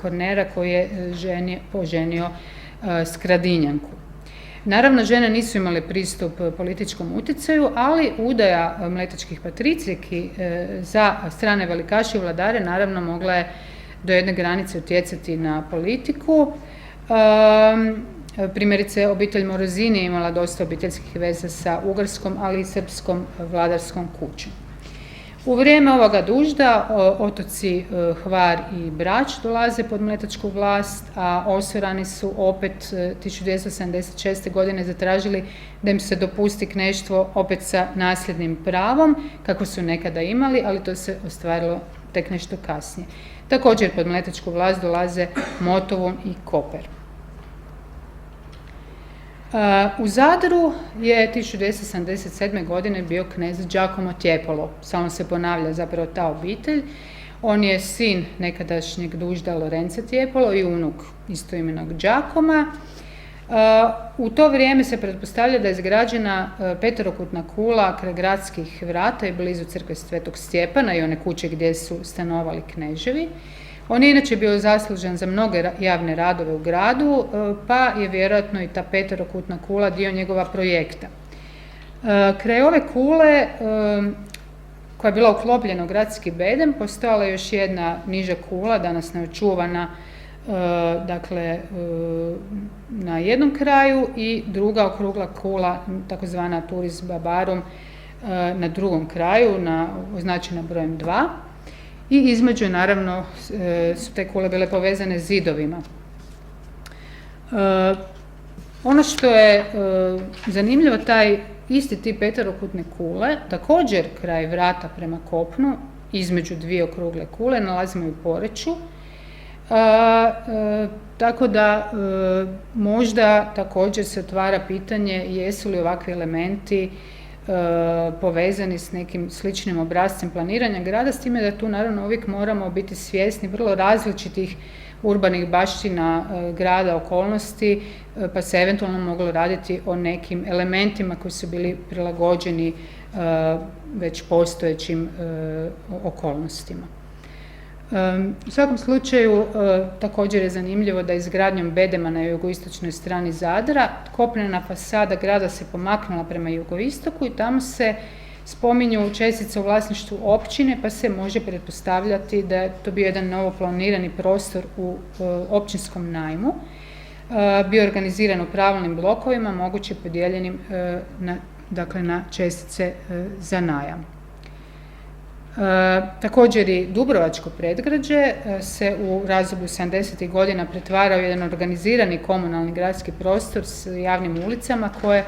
Kornera koji je poženio Skradinjanku. Naravno, žene nisu imale pristup političkom utjecaju, ali udaja mletačkih patricijki za strane velikaše i vladare naravno mogla je do jedne granice utjecati na politiku. Primjerice, obitelj Morozini je imala dosta obiteljskih veza sa ugarskom, ali i srpskom vladarskom kućom. U vrijeme ovoga Dužda otoci Hvar i Brač dolaze pod mletačku vlast, a Osorani su opet 1276. godine zatražili da im se dopusti kneštvo opet sa nasljednim pravom, kako su nekada imali, ali to se ostvarilo tek nešto kasnije. Također pod mletačku vlast dolaze Motovun i Koper. U Zadru je 1277. godine bio knez Giacomo Tiepolo, samo se ponavlja zapravo ta obitelj. On je sin nekadašnjeg Dužda Lorenza Tiepolo i unuk istoimenog Giacoma. U to vrijeme se pretpostavlja da je izgrađena peterokutna kula kraj gradskih vrata i blizu crkve Svetog Stjepana i one kuće gdje su stanovali kneževi. On je inače bio zaslužen za mnoge javne radove u gradu, pa je vjerojatno i ta peterokutna kula dio njegova projekta. Kraj ove kule, koja je bila uklopljena u gradski bedem, postojala je još jedna niža kula, danas neočuvana, dakle, na jednom kraju, i druga okrugla kula, takozvana Turis Babarum, na drugom kraju, označena brojem 2. I između, naravno, su te kule bile povezane zidovima. Ono što je zanimljivo, taj isti tip peterokutne kule, također kraj vrata prema kopnu, između dvije okrugle kule, nalazimo i u Poreču. Tako da možda također se otvara pitanje jesu li ovakvi elementi povezani s nekim sličnim obrascem planiranja grada, s time da tu naravno uvijek moramo biti svjesni vrlo različitih urbanih baština grada, okolnosti, pa se eventualno moglo raditi o nekim elementima koji su bili prilagođeni već postojećim okolnostima. U svakom slučaju, također je zanimljivo da izgradnjom bedema na jugoistočnoj strani Zadra kopnena fasada grada se pomaknula prema jugoistoku i tamo se spominju čestice u vlasništvu općine, pa se može pretpostavljati da je to bio jedan novo planirani prostor u općinskom najmu, bio organiziran u pravilnim blokovima, moguće podijeljenim na čestice za najam. Također i Dubrovačko predgrađe se u razdoblju 70. godina pretvarao u jedan organizirani komunalni gradski prostor s javnim ulicama koje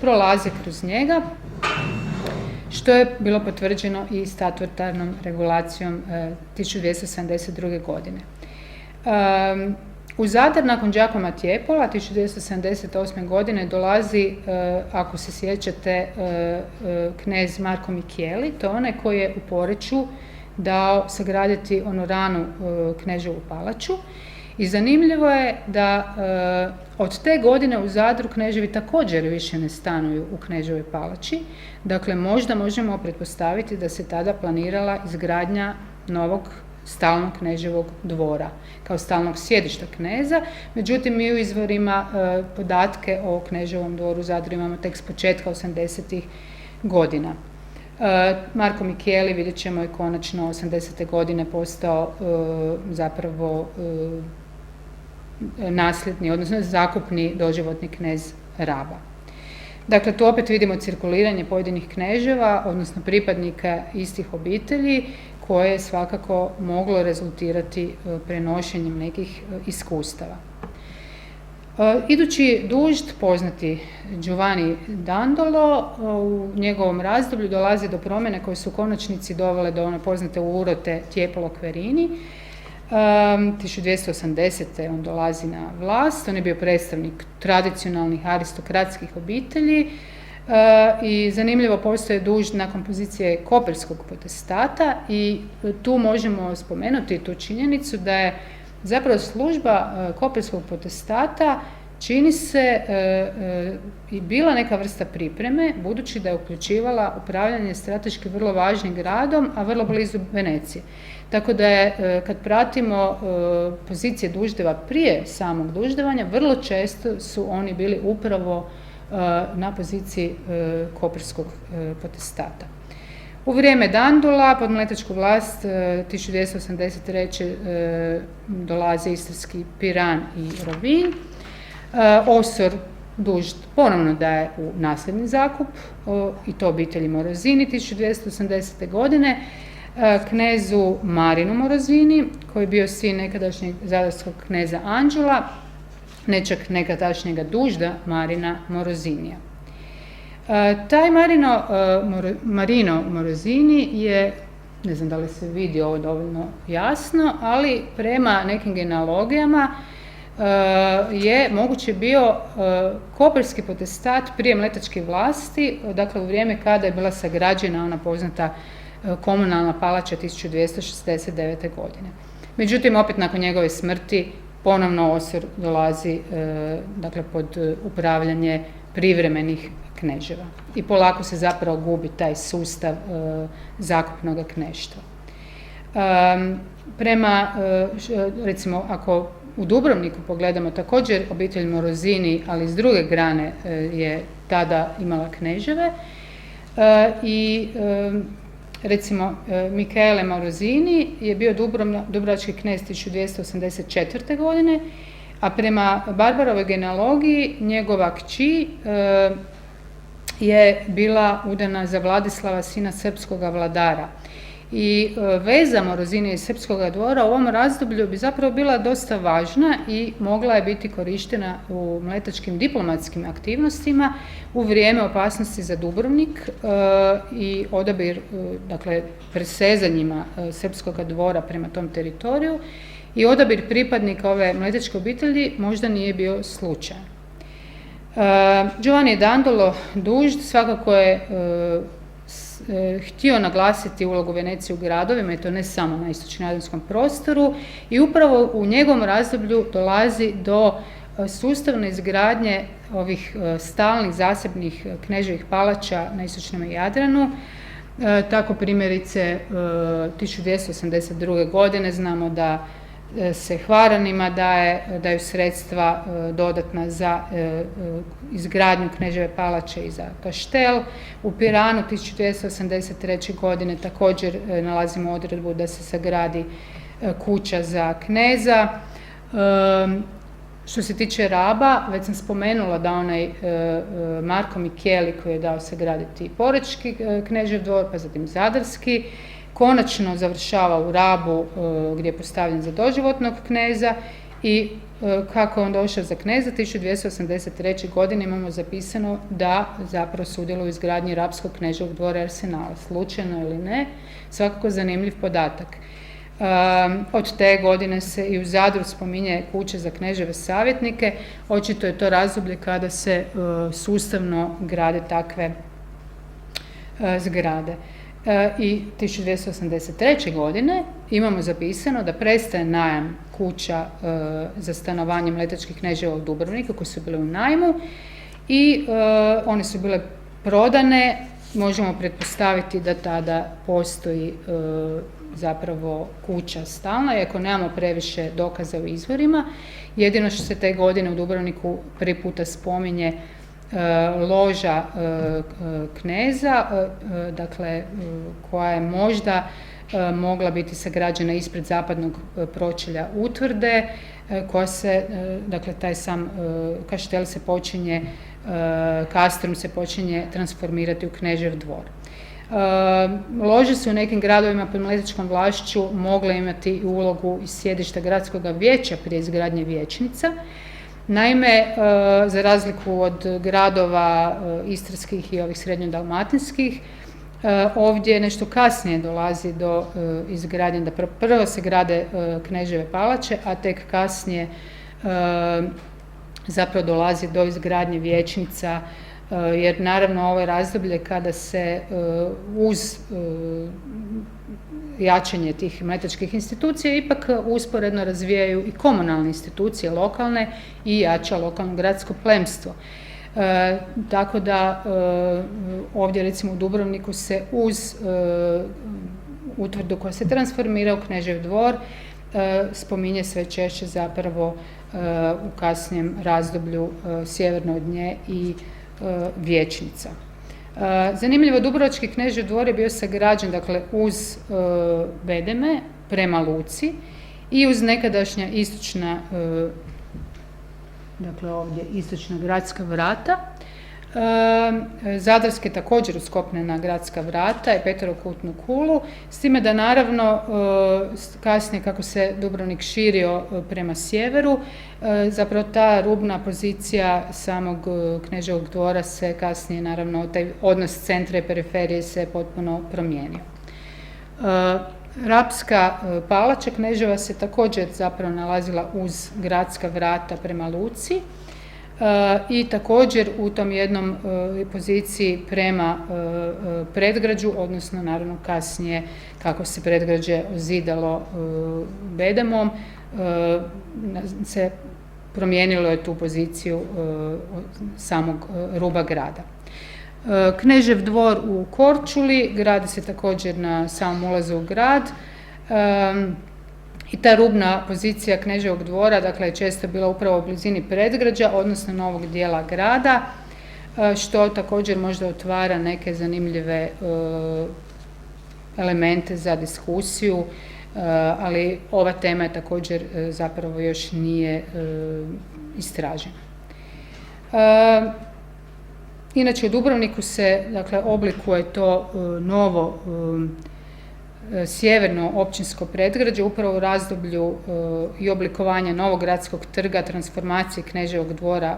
prolaze kroz njega, što je bilo potvrđeno i statutarnom regulacijom 1272. godine. U Zadar nakon Giacoma Tiepola 1278. godine dolazi, ako se sjećate, knez Marko Micheli, to je onaj koji je u Poreču dao sagraditi Onoranu kneževu palaču. I zanimljivo je da od te godine u Zadru kneževi također više ne stanuju u kneževoj palači. Dakle, možda možemo pretpostaviti da se tada planirala izgradnja novog stalnog kneževog dvora, kao stalnog sjedišta kneza. Međutim, mi u izvorima podatke o kneževom dvoru u Zadru imamo tek s početka 80. godina. Marko Micheli, vidjet ćemo, je konačno 80. godine postao zapravo nasljedni, odnosno zakupni doživotni knez Raba. Dakle, tu opet vidimo cirkuliranje pojedinih kneževa, odnosno pripadnika istih obitelji, koje je svakako moglo rezultirati prenošenjem nekih iskustava. Idući Dužd, poznati Giovanni Dandolo, u njegovom razdoblju dolazi do promjene koje su u konačnici dovele do one poznate urote Tiepolo Querini. 1280. on dolazi na vlast, on je bio predstavnik tradicionalnih aristokratskih obitelji i zanimljivo postoje Dužd nakon pozicije koperskog potestata i tu možemo spomenuti tu činjenicu da je zapravo služba koperskog potestata čini se i bila neka vrsta pripreme, budući da je uključivala upravljanje strateški vrlo važnim gradom, a vrlo blizu Venecije. Tako da je, kad pratimo pozicije duždeva prije samog duždevanja, vrlo često su oni bili upravo na poziciji koperskog potestata. U vrijeme Dandula, pod mletačku vlast 1283. Dolaze istarski Piran i Rovinj. Osor dužd ponovno daje u nasljedni zakup, i to obitelji Morosini 1280. godine, knezu Marinu Morosini, koji je bio sin nekadašnjeg zadarskog kneza Anđela, nečak nekadašnjega dužda Marina Morosinija. Taj Marino Morosini je, ne znam da li se vidi ovo dovoljno jasno, ali prema nekim genealogijama je moguće bio koperski potestat prije mletačke vlasti, dakle u vrijeme kada je bila sagrađena ona poznata komunalna palača 1269. godine. Međutim, opet nakon njegove smrti ponovno Osor dolazi dakle, pod upravljanje privremenih kneževa. I polako se zapravo gubi taj sustav zakupnog kneštva. Prema, recimo, ako u Dubrovniku pogledamo također obitelj Morosini, ali iz druge grane je tada imala kneževe. I recimo Michele Morosini je bio dubrovački knez 1284. godine, a prema Barbarovoj genealogiji njegova kći je bila udana za Vladislava, sina srpskoga vladara. I veza Morosini iz srpskog dvora u ovom razdoblju bi zapravo bila dosta važna i mogla je biti korištena u mletačkim diplomatskim aktivnostima u vrijeme opasnosti za Dubrovnik i odabir, dakle, presezanjima srpskog dvora prema tom teritoriju, i odabir pripadnika ove mletačke obitelji možda nije bio slučajan. Giovanni Dandolo dužd svakako je htio naglasiti ulogu Venecije u gradovima, i to ne samo na istočno-jadranskom prostoru, i upravo u njegovom razdoblju dolazi do sustavne izgradnje ovih stalnih zasebnih kneževih palača na istočnom Jadranu. Tako primjerice 1282. godine znamo da se Hvaranima daju sredstva dodatna za izgradnju kneževe palače i za kaštel. U Piranu 1283. godine također nalazimo odredbu da se sagradi kuća za kneza. Što se tiče Raba, već sam spomenula da onaj Marko Micheli koji je dao sagraditi porečki knežev dvor, pa zatim zadarski, konačno završava u Rabu gdje je postavljen za doživotnog kneza, i kako je on došao za kneza 1283. godine imamo zapisano da zapravo sudjeluje u izgradnji rabskog kneževog dvora Arsenala. Slučajno ili ne, svakako zanimljiv podatak. Od te godine se i u Zadru spominje kuća za kneževe savjetnike. Očito je to razdoblje kada se sustavno grade takve zgrade. I 1283. godine imamo zapisano da prestaje najam kuća za stanovanje mletačkih kneževa u Dubrovniku koji su bile u najmu, i one su bile prodane. Možemo pretpostaviti da tada postoji zapravo kuća stalna, iako nemamo previše dokaza u izvorima. Jedino što se te godine u Dubrovniku prvi puta spominje loža kneza, dakle, koja je možda mogla biti sagrađena ispred zapadnog pročelja utvrde, koja se, dakle, taj sam kaštel se počinje, kastrum se počinje transformirati u knežev dvor. Lože su u nekim gradovima pod mletačkom vlašću mogle imati ulogu iz sjedišta gradskog vijeća prije izgradnje vijećnica. Naime, za razliku od gradova istarskih i ovih srednjodalmatinskih, ovdje nešto kasnije dolazi do izgradnje, da prvo se grade kneževe palače, a tek kasnije zapravo dolazi do izgradnje vijećnica, jer naravno ovo je razdoblje kada se uz jačanje tih mletačkih institucija, ipak usporedno razvijaju i komunalne institucije lokalne i jača lokalno gradsko plemstvo. Tako da ovdje recimo u Dubrovniku se uz utvrdu koja se transformira u Knežev dvor spominje sve češće zapravo u kasnijem razdoblju sjeverno od nje i vijećnica. Zanimljivo, Dubrovački Knežev dvor je bio sagrađen dakle uz bedeme prema luci i uz nekadašnja istočna, dakle ovdje istočna gradska vrata. Zadarske također uz kopnena gradska vrata i peterokutnu kulu, s time da naravno kasnije kako se Dubrovnik širio prema sjeveru, zapravo ta rubna pozicija samog Kneževog dvora se kasnije, naravno taj odnos centra i periferije se potpuno promijenio. Rapska palača Kneževa se također zapravo nalazila uz gradska vrata prema luci, i također u tom jednom poziciji prema predgrađu, odnosno naravno kasnije kako se predgrađe ozidalo bedemom, se promijenilo je tu poziciju samog ruba grada. Knežev dvor u Korčuli gradi se također na samom ulazu u grad. I ta rubna pozicija Kneževog dvora, dakle, je često bila upravo u blizini predgrađa, odnosno novog dijela grada, što također možda otvara neke zanimljive elemente za diskusiju, ali ova tema je također zapravo još nije istražena. Inače, u Dubrovniku se, dakle, oblikuje to novo sjeverno općinsko predgrađe upravo u razdoblju i oblikovanja novog gradskog trga, transformacije Kneževog dvora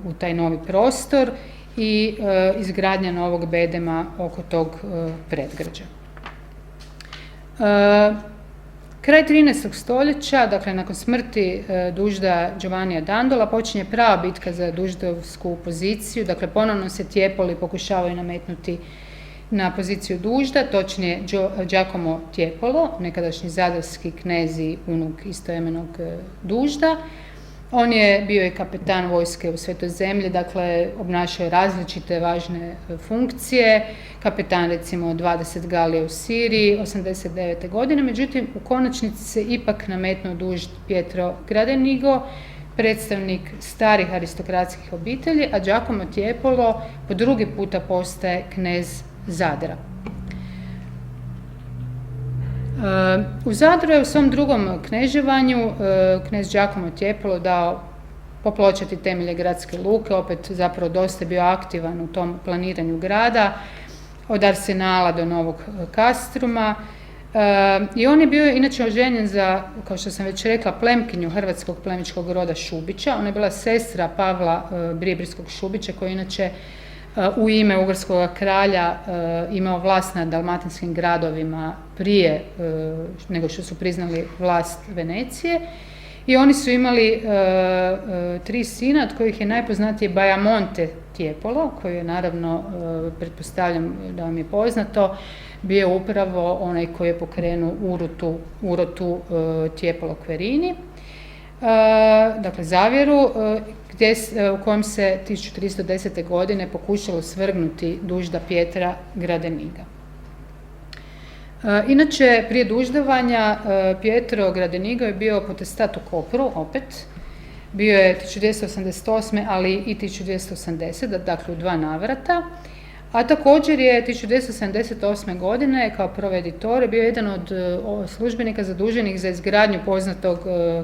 u taj novi prostor i izgradnja novog bedema oko tog predgrađa. Kraj 13. stoljeća, dakle nakon smrti dužda Giovannija Dandola, počinje prava bitka za duždovsku poziciju, dakle ponovno se Tjepoli pokušavaju nametnuti na poziciju dužda, točnije Giacomo Tiepolo, nekadašnji zadarski knez i unuk istoimenog dužda. On je bio i kapetan vojske u Svetoj zemlji, dakle obnašao je različite važne funkcije, kapetan recimo 20 galija u Siriji, 89. godine, međutim u konačnici se ipak nametnuo dužd Pietro Gradenigo, predstavnik starih aristokratskih obitelji, a Giacomo Tiepolo po drugi puta postaje knez Zadra. U Zadru je u svom drugom kneževanju knez Giacomo Tiepolo dao popločati temelje gradske luke, opet zapravo dosta bio aktivan u tom planiranju grada, od Arsenala do Novog Kastruma. I on je bio inače oženjen za, kao što sam već rekla, plemkinju hrvatskog plemičkog roda Šubića. Ona je bila sestra Pavla Bribirskog Šubića, koji inače u ime ugarskog kralja imao vlast nad dalmatinskim gradovima prije nego što su priznali vlast Venecije. I oni su imali 3 sina, od kojih je najpoznatiji Bajamonte Tiepolo, koji je naravno, pretpostavljam da vam je poznato, bio upravo onaj koji je pokrenuo urotu Tiepolo Querini, dakle zavjeru, u kojem se 1310. godine pokušalo svrgnuti dužda Pietra Gradeniga. Inače, prije duždovanja Pietro Gradenigo je bio potestat u Kopru, opet. Bio je 1288. ali i 1280. dakle u 2 navrata. A također je 1278. godine kao proveditore bio jedan od službenika zaduženih za izgradnju poznatog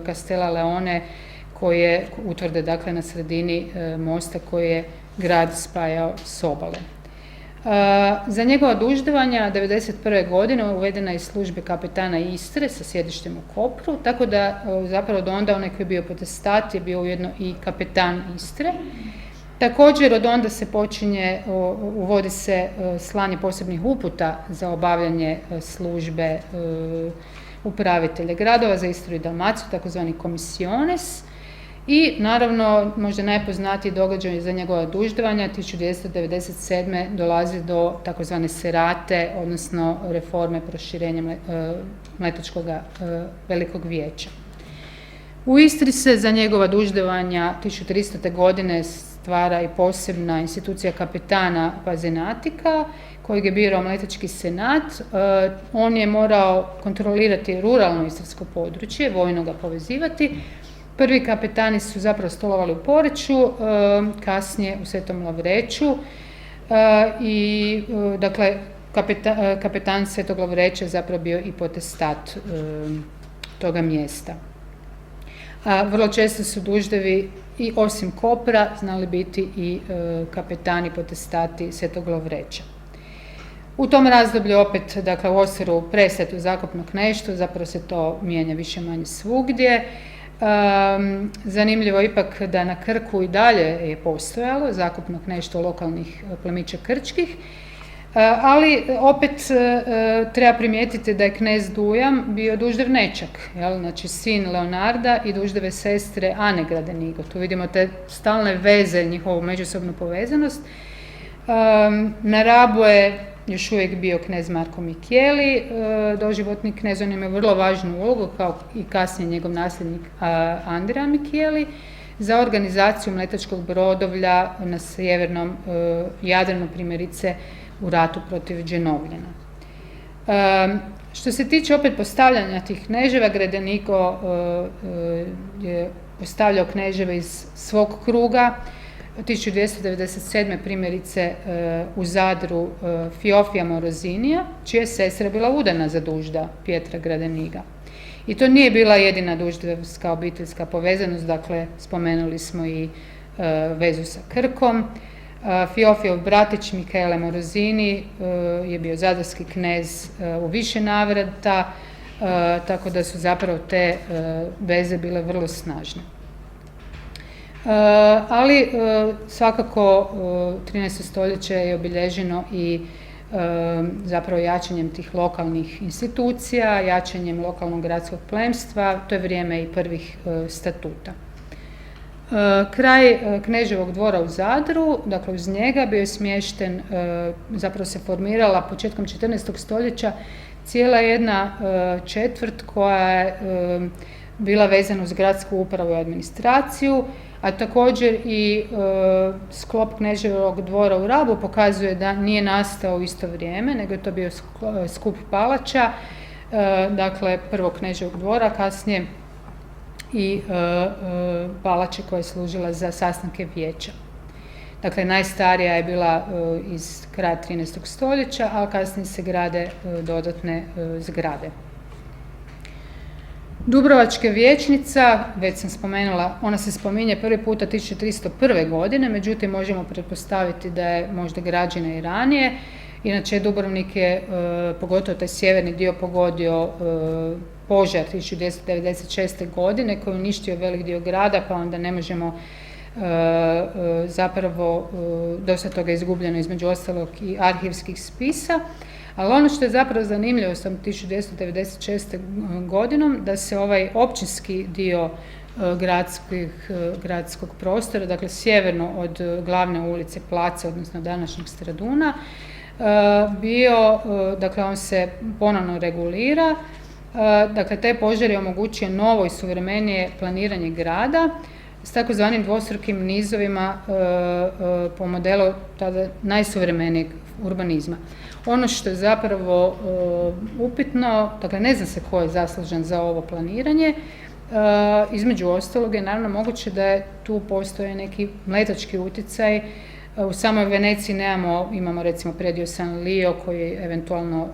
Castello Leone, koji je utvrde dakle na sredini mosta koji je grad spajao s obale. Za njegova duždovanja 1991. godine uvedena je službe kapetana Istre sa sjedištem u Kopru, tako da zapravo do onda onaj koji je bio potestat je bio ujedno i kapetan Istre. Također od onda se uvodi se slanje posebnih uputa za obavljanje službe upravitelja gradova za Istru i Dalmaciju, takozvani komisiones. I naravno, možda najpoznatiji događaj za njegova duždevanja, 1297. dolazi do takozvane serate, odnosno reforme proširenja Mletačkog velikog vijeća. U Istri se za njegova duždevanja 1300. godine stvara i posebna institucija kapetana Pazenatika, kojeg je birao Mletački senat. On je morao kontrolirati ruralno istarsko područje, vojno ga povezivati. Prvi kapetani su zapravo stolovali u Poreču, kasnije u Svetom Lovreću i dakle kapetan Svetog Lovreća je zapravo bio i potestat toga mjesta. Vrlo često su duždevi i osim Kopra znali biti i kapetani potestati Svetog Lovreća. U tom razdoblju opet, dakle u Oseru prestaje to zakupno kneštvo, zapravo se to mijenja više manje svugdje. Zanimljivo ipak da na Krku i dalje je postojalo zakupno kneštvo lokalnih plemića krčkih, ali opet treba primijetiti da je knez Dujam bio duždev nečak, znači sin Leonarda i duždeve sestre Ane Gradenigo. Tu vidimo te stalne veze, njihovu međusobnu povezanost. Na Rabu je još uvijek bio knez Marko Micheli, doživotni knez, on ima vrlo važnu ulogu, kao i kasnije njegov nasljednik Andrea Micheli, za organizaciju mletačkog brodovlja na sjevernom Jadranu, primjerice u ratu protiv Dženovljana. Što se tiče opet postavljanja tih kneževa, Gradenigo je postavljao kneževe iz svog kruga. 1297. primjerice u Zadru Fiofija Morozinija, čija je sestra bila udana za dužda Pietra Gradeniga. I to nije bila jedina duždevska obiteljska povezanost, dakle spomenuli smo i vezu sa Krkom. Fiofijev bratić Michele Morozini je bio zadarski knez u više navrata, tako da su zapravo te veze bile vrlo snažne. Ali svakako 13. stoljeće je obilježeno i zapravo jačanjem tih lokalnih institucija, jačanjem lokalnog gradskog plemstva, to je vrijeme i prvih statuta. Kraj kneževog dvora u Zadru, dakle uz njega bio je smješten, zapravo se formirala početkom 14. stoljeća cijela jedna četvrt koja je bila vezana uz gradsku upravu i administraciju, a također i sklop kneževog dvora u Rabu pokazuje da nije nastao u isto vrijeme, nego je to bio skup palača, dakle prvog kneževog dvora, kasnije i palače koja je služila za sastanke vijeća. Dakle, najstarija je bila iz kraja 13. stoljeća, a kasnije se grade dodatne zgrade. Dubrovačka vijećnica, već sam spomenula, ona se spominje prvi puta 1301. godine, međutim možemo pretpostaviti da je možda građena i ranije. Inače, Dubrovnik je, pogotovo taj sjeverni dio, pogodio požar 1296. godine koji je uništio velik dio grada, pa onda ne možemo zapravo, dosta toga je izgubljeno između ostalog i arhivskih spisa. Ali ono što je zapravo zanimljivo s 1296. godinom, da se ovaj općinski dio gradskog prostora, dakle sjeverno od glavne ulice Placa, odnosno današnjeg Straduna, bio, dakle on se ponovno regulira, dakle taj požar je omogućio novo i suvremenije planiranje grada s takozvanim dvostrukim nizovima po modelu tada najsuvremenijeg urbanizma. Ono što je zapravo upitno, dakle ne zna se ko je zaslužan za ovo planiranje, između ostalog je naravno moguće da tu postoje neki mletački utjecaj. U samoj Veneciji imamo recimo predio San Lio koji eventualno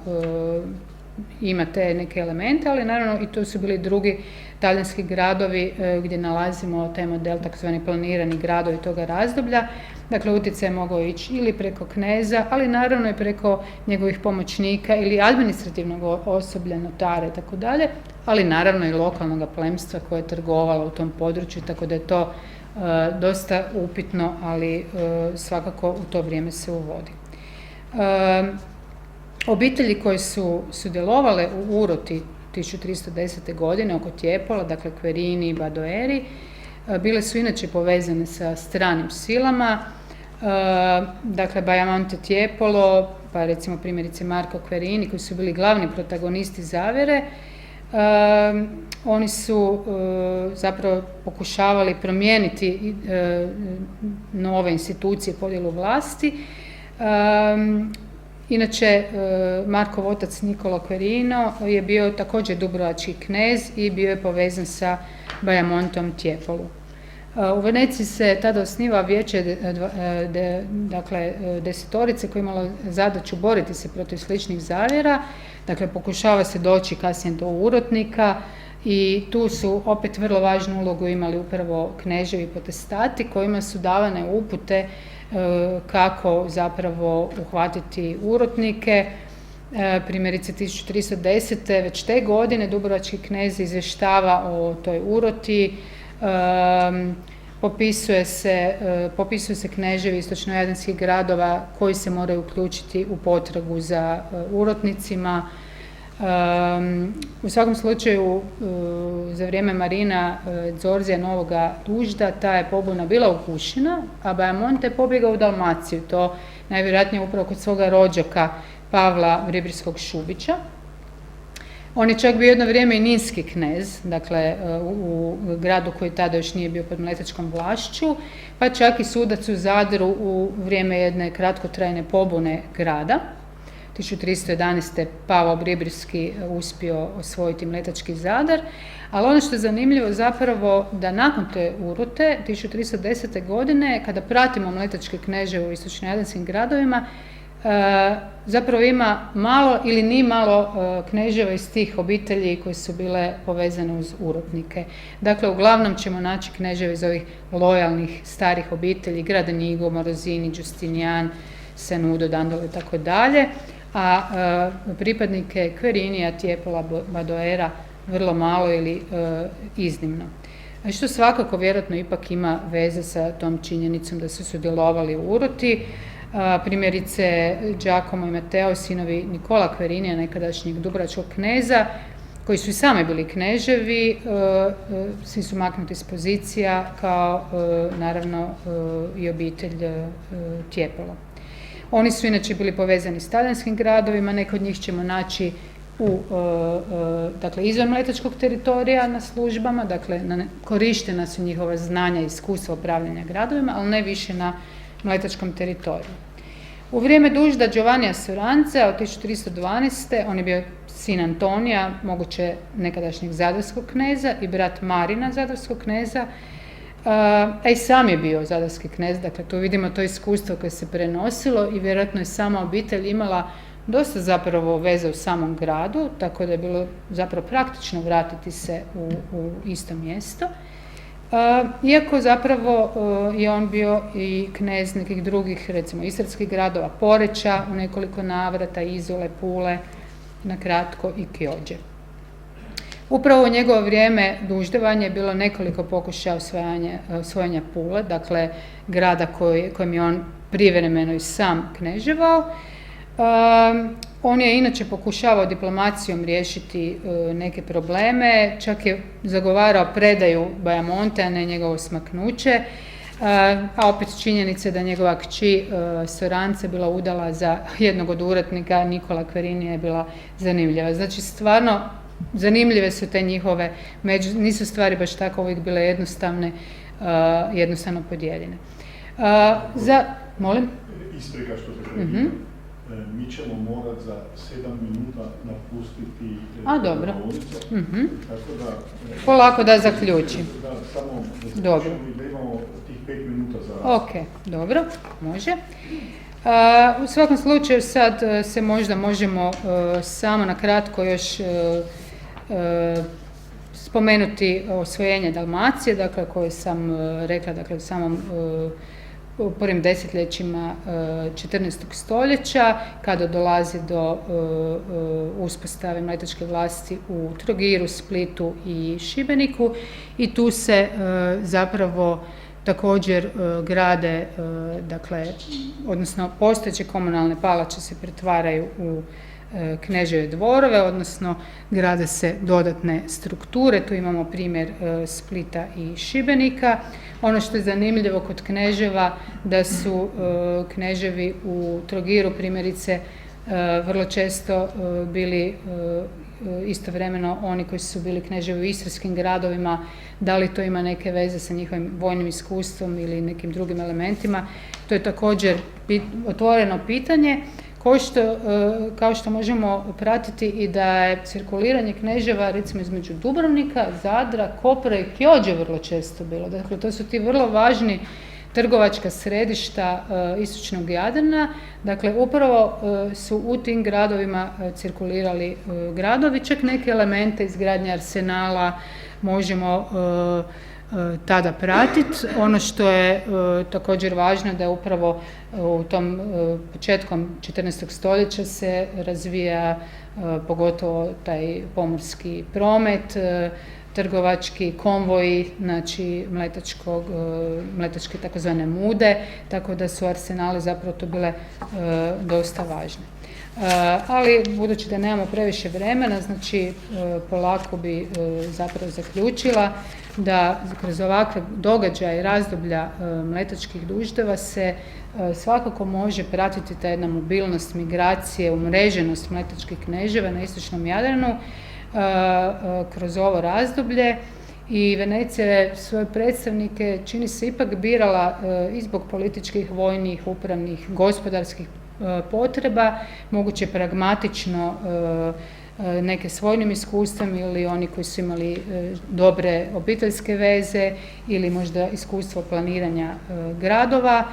ima te neke elemente, ali naravno i tu su bili drugi talijanski gradovi gdje nalazimo taj model takozvani planirani gradovi toga razdoblja. Dakle, utjecaj je mogao ići ili preko kneza, ali naravno i preko njegovih pomoćnika ili administrativnog osoblja, notara i tako dalje, ali naravno i lokalnog plemstva koje je trgovalo u tom području, tako da je to dosta upitno, ali svakako u to vrijeme se uvodi. Obitelji koje su sudjelovale u uroti 1310. godine oko Tijepola, dakle Querini i Badoeri, bile su inače povezane sa stranim silama, dakle Bajamonte Tiepolo, pa recimo primjerice Marco Querini, koji su bili glavni protagonisti zavjere. Oni su zapravo pokušavali promijeniti nove institucije, podjelu vlasti. Inače, Markov otac Niccolo Querino je bio također dubrovački knez i bio je povezan sa Bajamontom Tiepolu. U Veneciji se tada osniva vijeće dakle, desetorice koje je imalo zadaću boriti se protiv sličnih zavjera. Dakle, pokušava se doći kasnije do urotnika i tu su opet vrlo važnu ulogu imali upravo kneževi potestati kojima su davane upute kako zapravo uhvatiti urotnike. Primjerice 1310. već te godine dubrovački knez izvještava o toj uroti. Popisuju se kneževi istočnojadranskih gradova koji se moraju uključiti u potragu za urotnicima. U svakom slučaju, za vrijeme Marina Dzorzija Novoga Dužda ta je pobuna bila ugušena, a Bajamonte je pobjegao u Dalmaciju, to najvjerojatnije upravo kod svoga rođaka Pavla Vribirskog Šubića. On je čak bio jedno vrijeme i ninski knez, dakle u gradu koji tada još nije bio pod mletačkom vlašću, pa čak i sudac u Zadru u vrijeme jedne kratkotrajne pobune grada. 1311. Pavao Vribirski uspio osvojiti mletački Zadar, ali ono što je zanimljivo zapravo da nakon te urote 1310. godine, kada pratimo mletačke kneževe u istočnojadranskim gradovima, zapravo ima malo ili ni malo kneževa iz tih obitelji koje su bile povezane uz urotnike. Dakle, uglavnom ćemo naći kneževe iz ovih lojalnih starih obitelji, Gradenigo, Morosini, Giustinian, Sanudo, Dandolo i tako dalje, a pripadnike Querinija, Tiepola, Badoera vrlo malo ili iznimno. A što svakako vjerojatno ipak ima veze sa tom činjenicom da su sudjelovali u uroti. Primjerice Giacomo i Matteo, sinovi Nikola Querinija, nekadašnjeg dubrovačkog kneza, koji su i sami bili kneževi, svi su maknuti s pozicija kao naravno i obitelj Tiepolo. Oni su inače bili povezani s talijanskim gradovima, neke od njih ćemo naći dakle, izvan mletačkog teritorija na službama, dakle korištena su njihova znanja i iskustva upravljanja gradovima, ali ne više na mletačkom teritoriju. U vrijeme Dužda Giovannija Soranza od 1312. on je bio sin Antonija, moguće nekadašnjeg zadarskog kneza, i brat Marina, zadarskog kneza, a i sam je bio zadarski knez, dakle tu vidimo to iskustvo koje se prenosilo i vjerojatno je sama obitelj imala dosta zapravo veze u samom gradu, tako da je bilo zapravo praktično vratiti se u isto mjesto. Iako zapravo je on bio i knez nekih drugih, recimo istarskih gradova, Poreča u nekoliko navrata, Izole, Pule, na kratko i Chiogge. Upravo u njegovo vrijeme duždevanje je bilo nekoliko pokušaja osvajanja Pule, dakle grada kojem je on privremeno i sam kneževao. On je inače pokušavao diplomacijom riješiti neke probleme, čak je zagovarao predaju Bajamonte, a ne njegovo smaknuće, a opet činjenica da njegova kći Soranza bila udala za jednog od urotnika, Nikola Querini, je bila zanimljiva. Znači stvarno zanimljive su te njihove, nisu stvari baš tako uvijek bile jednostavno podijeljene. Molim? Isprika što te prekinuo. Mi ćemo morati za 7 minuta napustiti govornicu, tako da... Polako da zaključim. Da, samo da dobro. Da imamo tih 5 minuta za rast. Ok, dobro, može. U svakom slučaju sad se možda možemo samo na kratko još spomenuti osvojenje Dalmacije, dakle koje sam rekla, dakle u samom u prvim desetljećima 14. stoljeća, kada dolazi do uspostave mletačke vlasti u Trogiru, Splitu i Šibeniku, i tu se zapravo također grade, dakle, odnosno postojeće komunalne palače se pretvaraju u kneževe dvorove, odnosno grade se dodatne strukture. Tu imamo primjer Splita i Šibenika. Ono što je zanimljivo kod kneževa, da su kneževi u Trogiru primjerice vrlo često bili istovremeno oni koji su bili kneževi u istarskim gradovima. Da li to ima neke veze sa njihovim vojnim iskustvom ili nekim drugim elementima, to je također otvoreno pitanje. Kao što možemo pratiti i da je cirkuliranje kneževa recimo između Dubrovnika, Zadra, Kopra i Kjođe vrlo često bilo. Dakle, to su ti vrlo važni trgovačka središta istočnog Jadrana. Dakle, upravo su u tim gradovima cirkulirali gradovi, čak neke elemente izgradnje arsenala možemo tada pratiti. Ono što je također važno da je upravo u tom početkom 14. stoljeća se razvija pogotovo taj pomorski promet, trgovački konvoji, znači mletačke takozvane mude, tako da su arsenali zapravo to bile dosta važne. Ali budući da nemamo previše vremena, znači polako bi zapravo zaključila da kroz ovakve događaje i razdoblja mletačkih društava se svakako može pratiti ta jedna mobilnost, migracije, umreženost mletačkih kneževa na istočnom Jadranu kroz ovo razdoblje. I Venecija je svoje predstavnike, čini se, ipak birala i zbog političkih, vojnih, upravnih, gospodarskih potreba, moguće pragmatično neke svojim iskustvom ili oni koji su imali dobre obiteljske veze ili možda iskustvo planiranja gradova.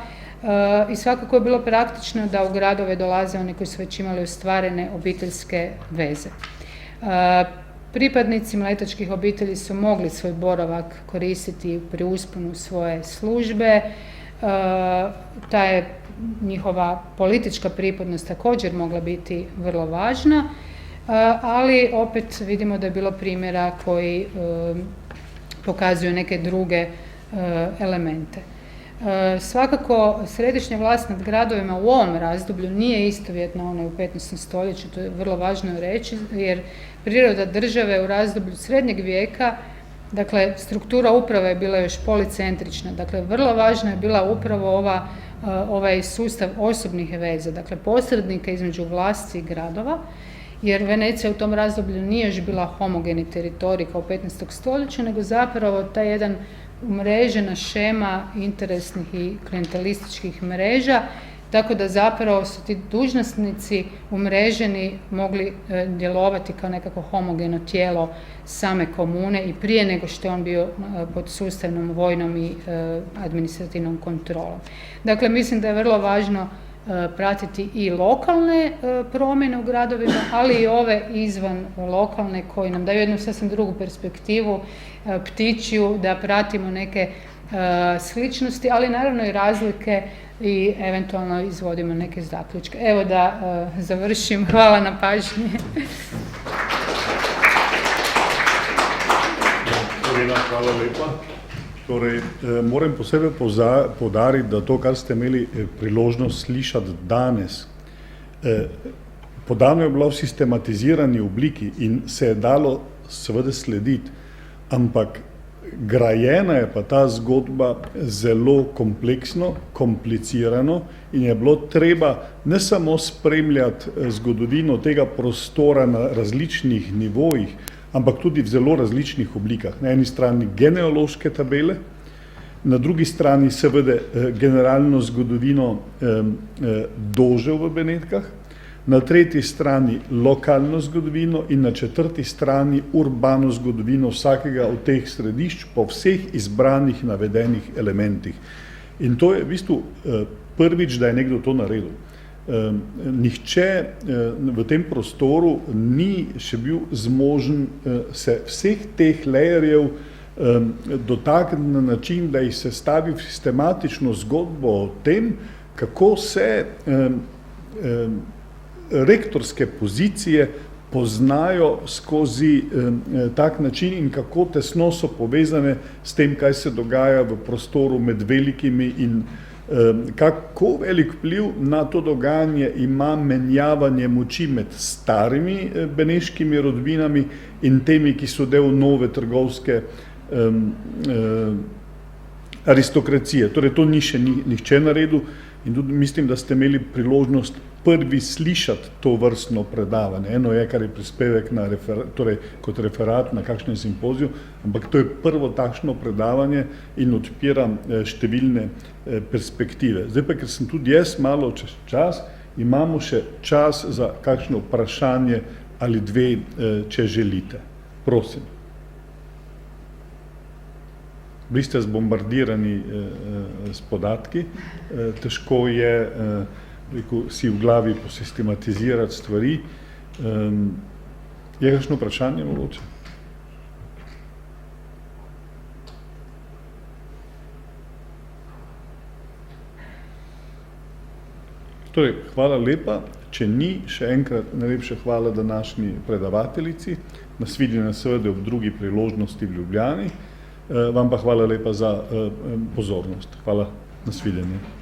I svakako je bilo praktično da u gradove dolaze oni koji su već imali ostvarene obiteljske veze. Pripadnici mletačkih obitelji su mogli svoj boravak koristiti pri usponu svoje službe. Ta je njihova politička pripadnost također mogla biti vrlo važna, ali opet vidimo da je bilo primjera koji pokazuju neke druge elemente. Svakako, središnja vlast nad gradovima u ovom razdoblju nije istovjetna onoj u 15. stoljeću, to je vrlo važno reći, jer priroda države u razdoblju srednjeg vijeka, dakle, struktura uprave je bila još policentrična, dakle, vrlo važna je bila upravo ovaj sustav osobnih veza, dakle, posrednika između vlasti i gradova, jer Venecija u tom razdoblju nije još bila homogeni teritorij kao 15. stoljeća, nego zapravo taj jedan umrežena šema interesnih i klijentelističkih mreža, tako da zapravo su ti dužnosnici umreženi mogli djelovati kao nekako homogeno tijelo same komune i prije nego što je on bio pod sustavnom vojnom i administrativnom kontrolom. Dakle, mislim da je vrlo važno pratiti i lokalne promjene u gradovima, ali i ove izvan lokalne koji nam daju jednu sasvim drugu perspektivu, ptičju, da pratimo neke sličnosti, ali naravno i razlike i eventualno izvodimo neke zaključke. Evo da završim. Hvala na pažnji. Hvala lepa. Torej, moram posebej poudariti, da to, kar ste imeli priložnost slišati danes, podano je bilo v sistematizirani obliki in se je dalo seveda slediti, ampak grajena je pa ta zgodba zelo kompleksno, komplicirano in je bilo treba ne samo spremljati zgodovino tega prostora na različnih nivojih, ampak tudi v zelo različnih oblikah. Na eni strani genealoške tabele, na drugi strani seveda generalno zgodovino dožev v Benetkah, na tretji strani lokalno zgodovino in na četrti strani urbano zgodovino vsakega od teh središč po vseh izbranih navedenih elementih. In to je v bistvu prvič, da je nekdo to naredil. Nihče v tem prostoru ni še bil zmožen se vseh teh layerjev dotakniti na način, da jih sestavi v sistematično zgodbo o tem, kako se rektorske pozicije poznajo skozi tak način in kako tesno so povezane s tem, kaj se dogaja v prostoru med velikimi in Kako velik vpliv na to dogajanje ima menjavanje moči med starimi beneškimi rodbinami in temi, ki so del nove trgovske aristokracije. Torej, to ni še nihče naredil in tudi mislim, da ste imeli priložnost prvi slišati to vrstno predavanje. Eno je, kar je prispevek torej kot referat na kakšnem simpoziju, ampak to je prvo takšno predavanje in odpira številne perspektive. Zdaj pa, ker sem tudi jaz malo čez čas, imamo še čas za kakšno vprašanje ali dve, če želite. Prosim. Bili ste zbombardirani s podatki, težko je si v glavi posistematizirati stvari. Je kakšno vprašanje mogoče? Torej, hvala lepa. Če ni, še enkrat najlepša hvala današnji predavateljici. Nasvidenje seveda ob drugi priložnosti v Ljubljani. Vam pa hvala lepa za pozornost. Hvala, nasvidenje.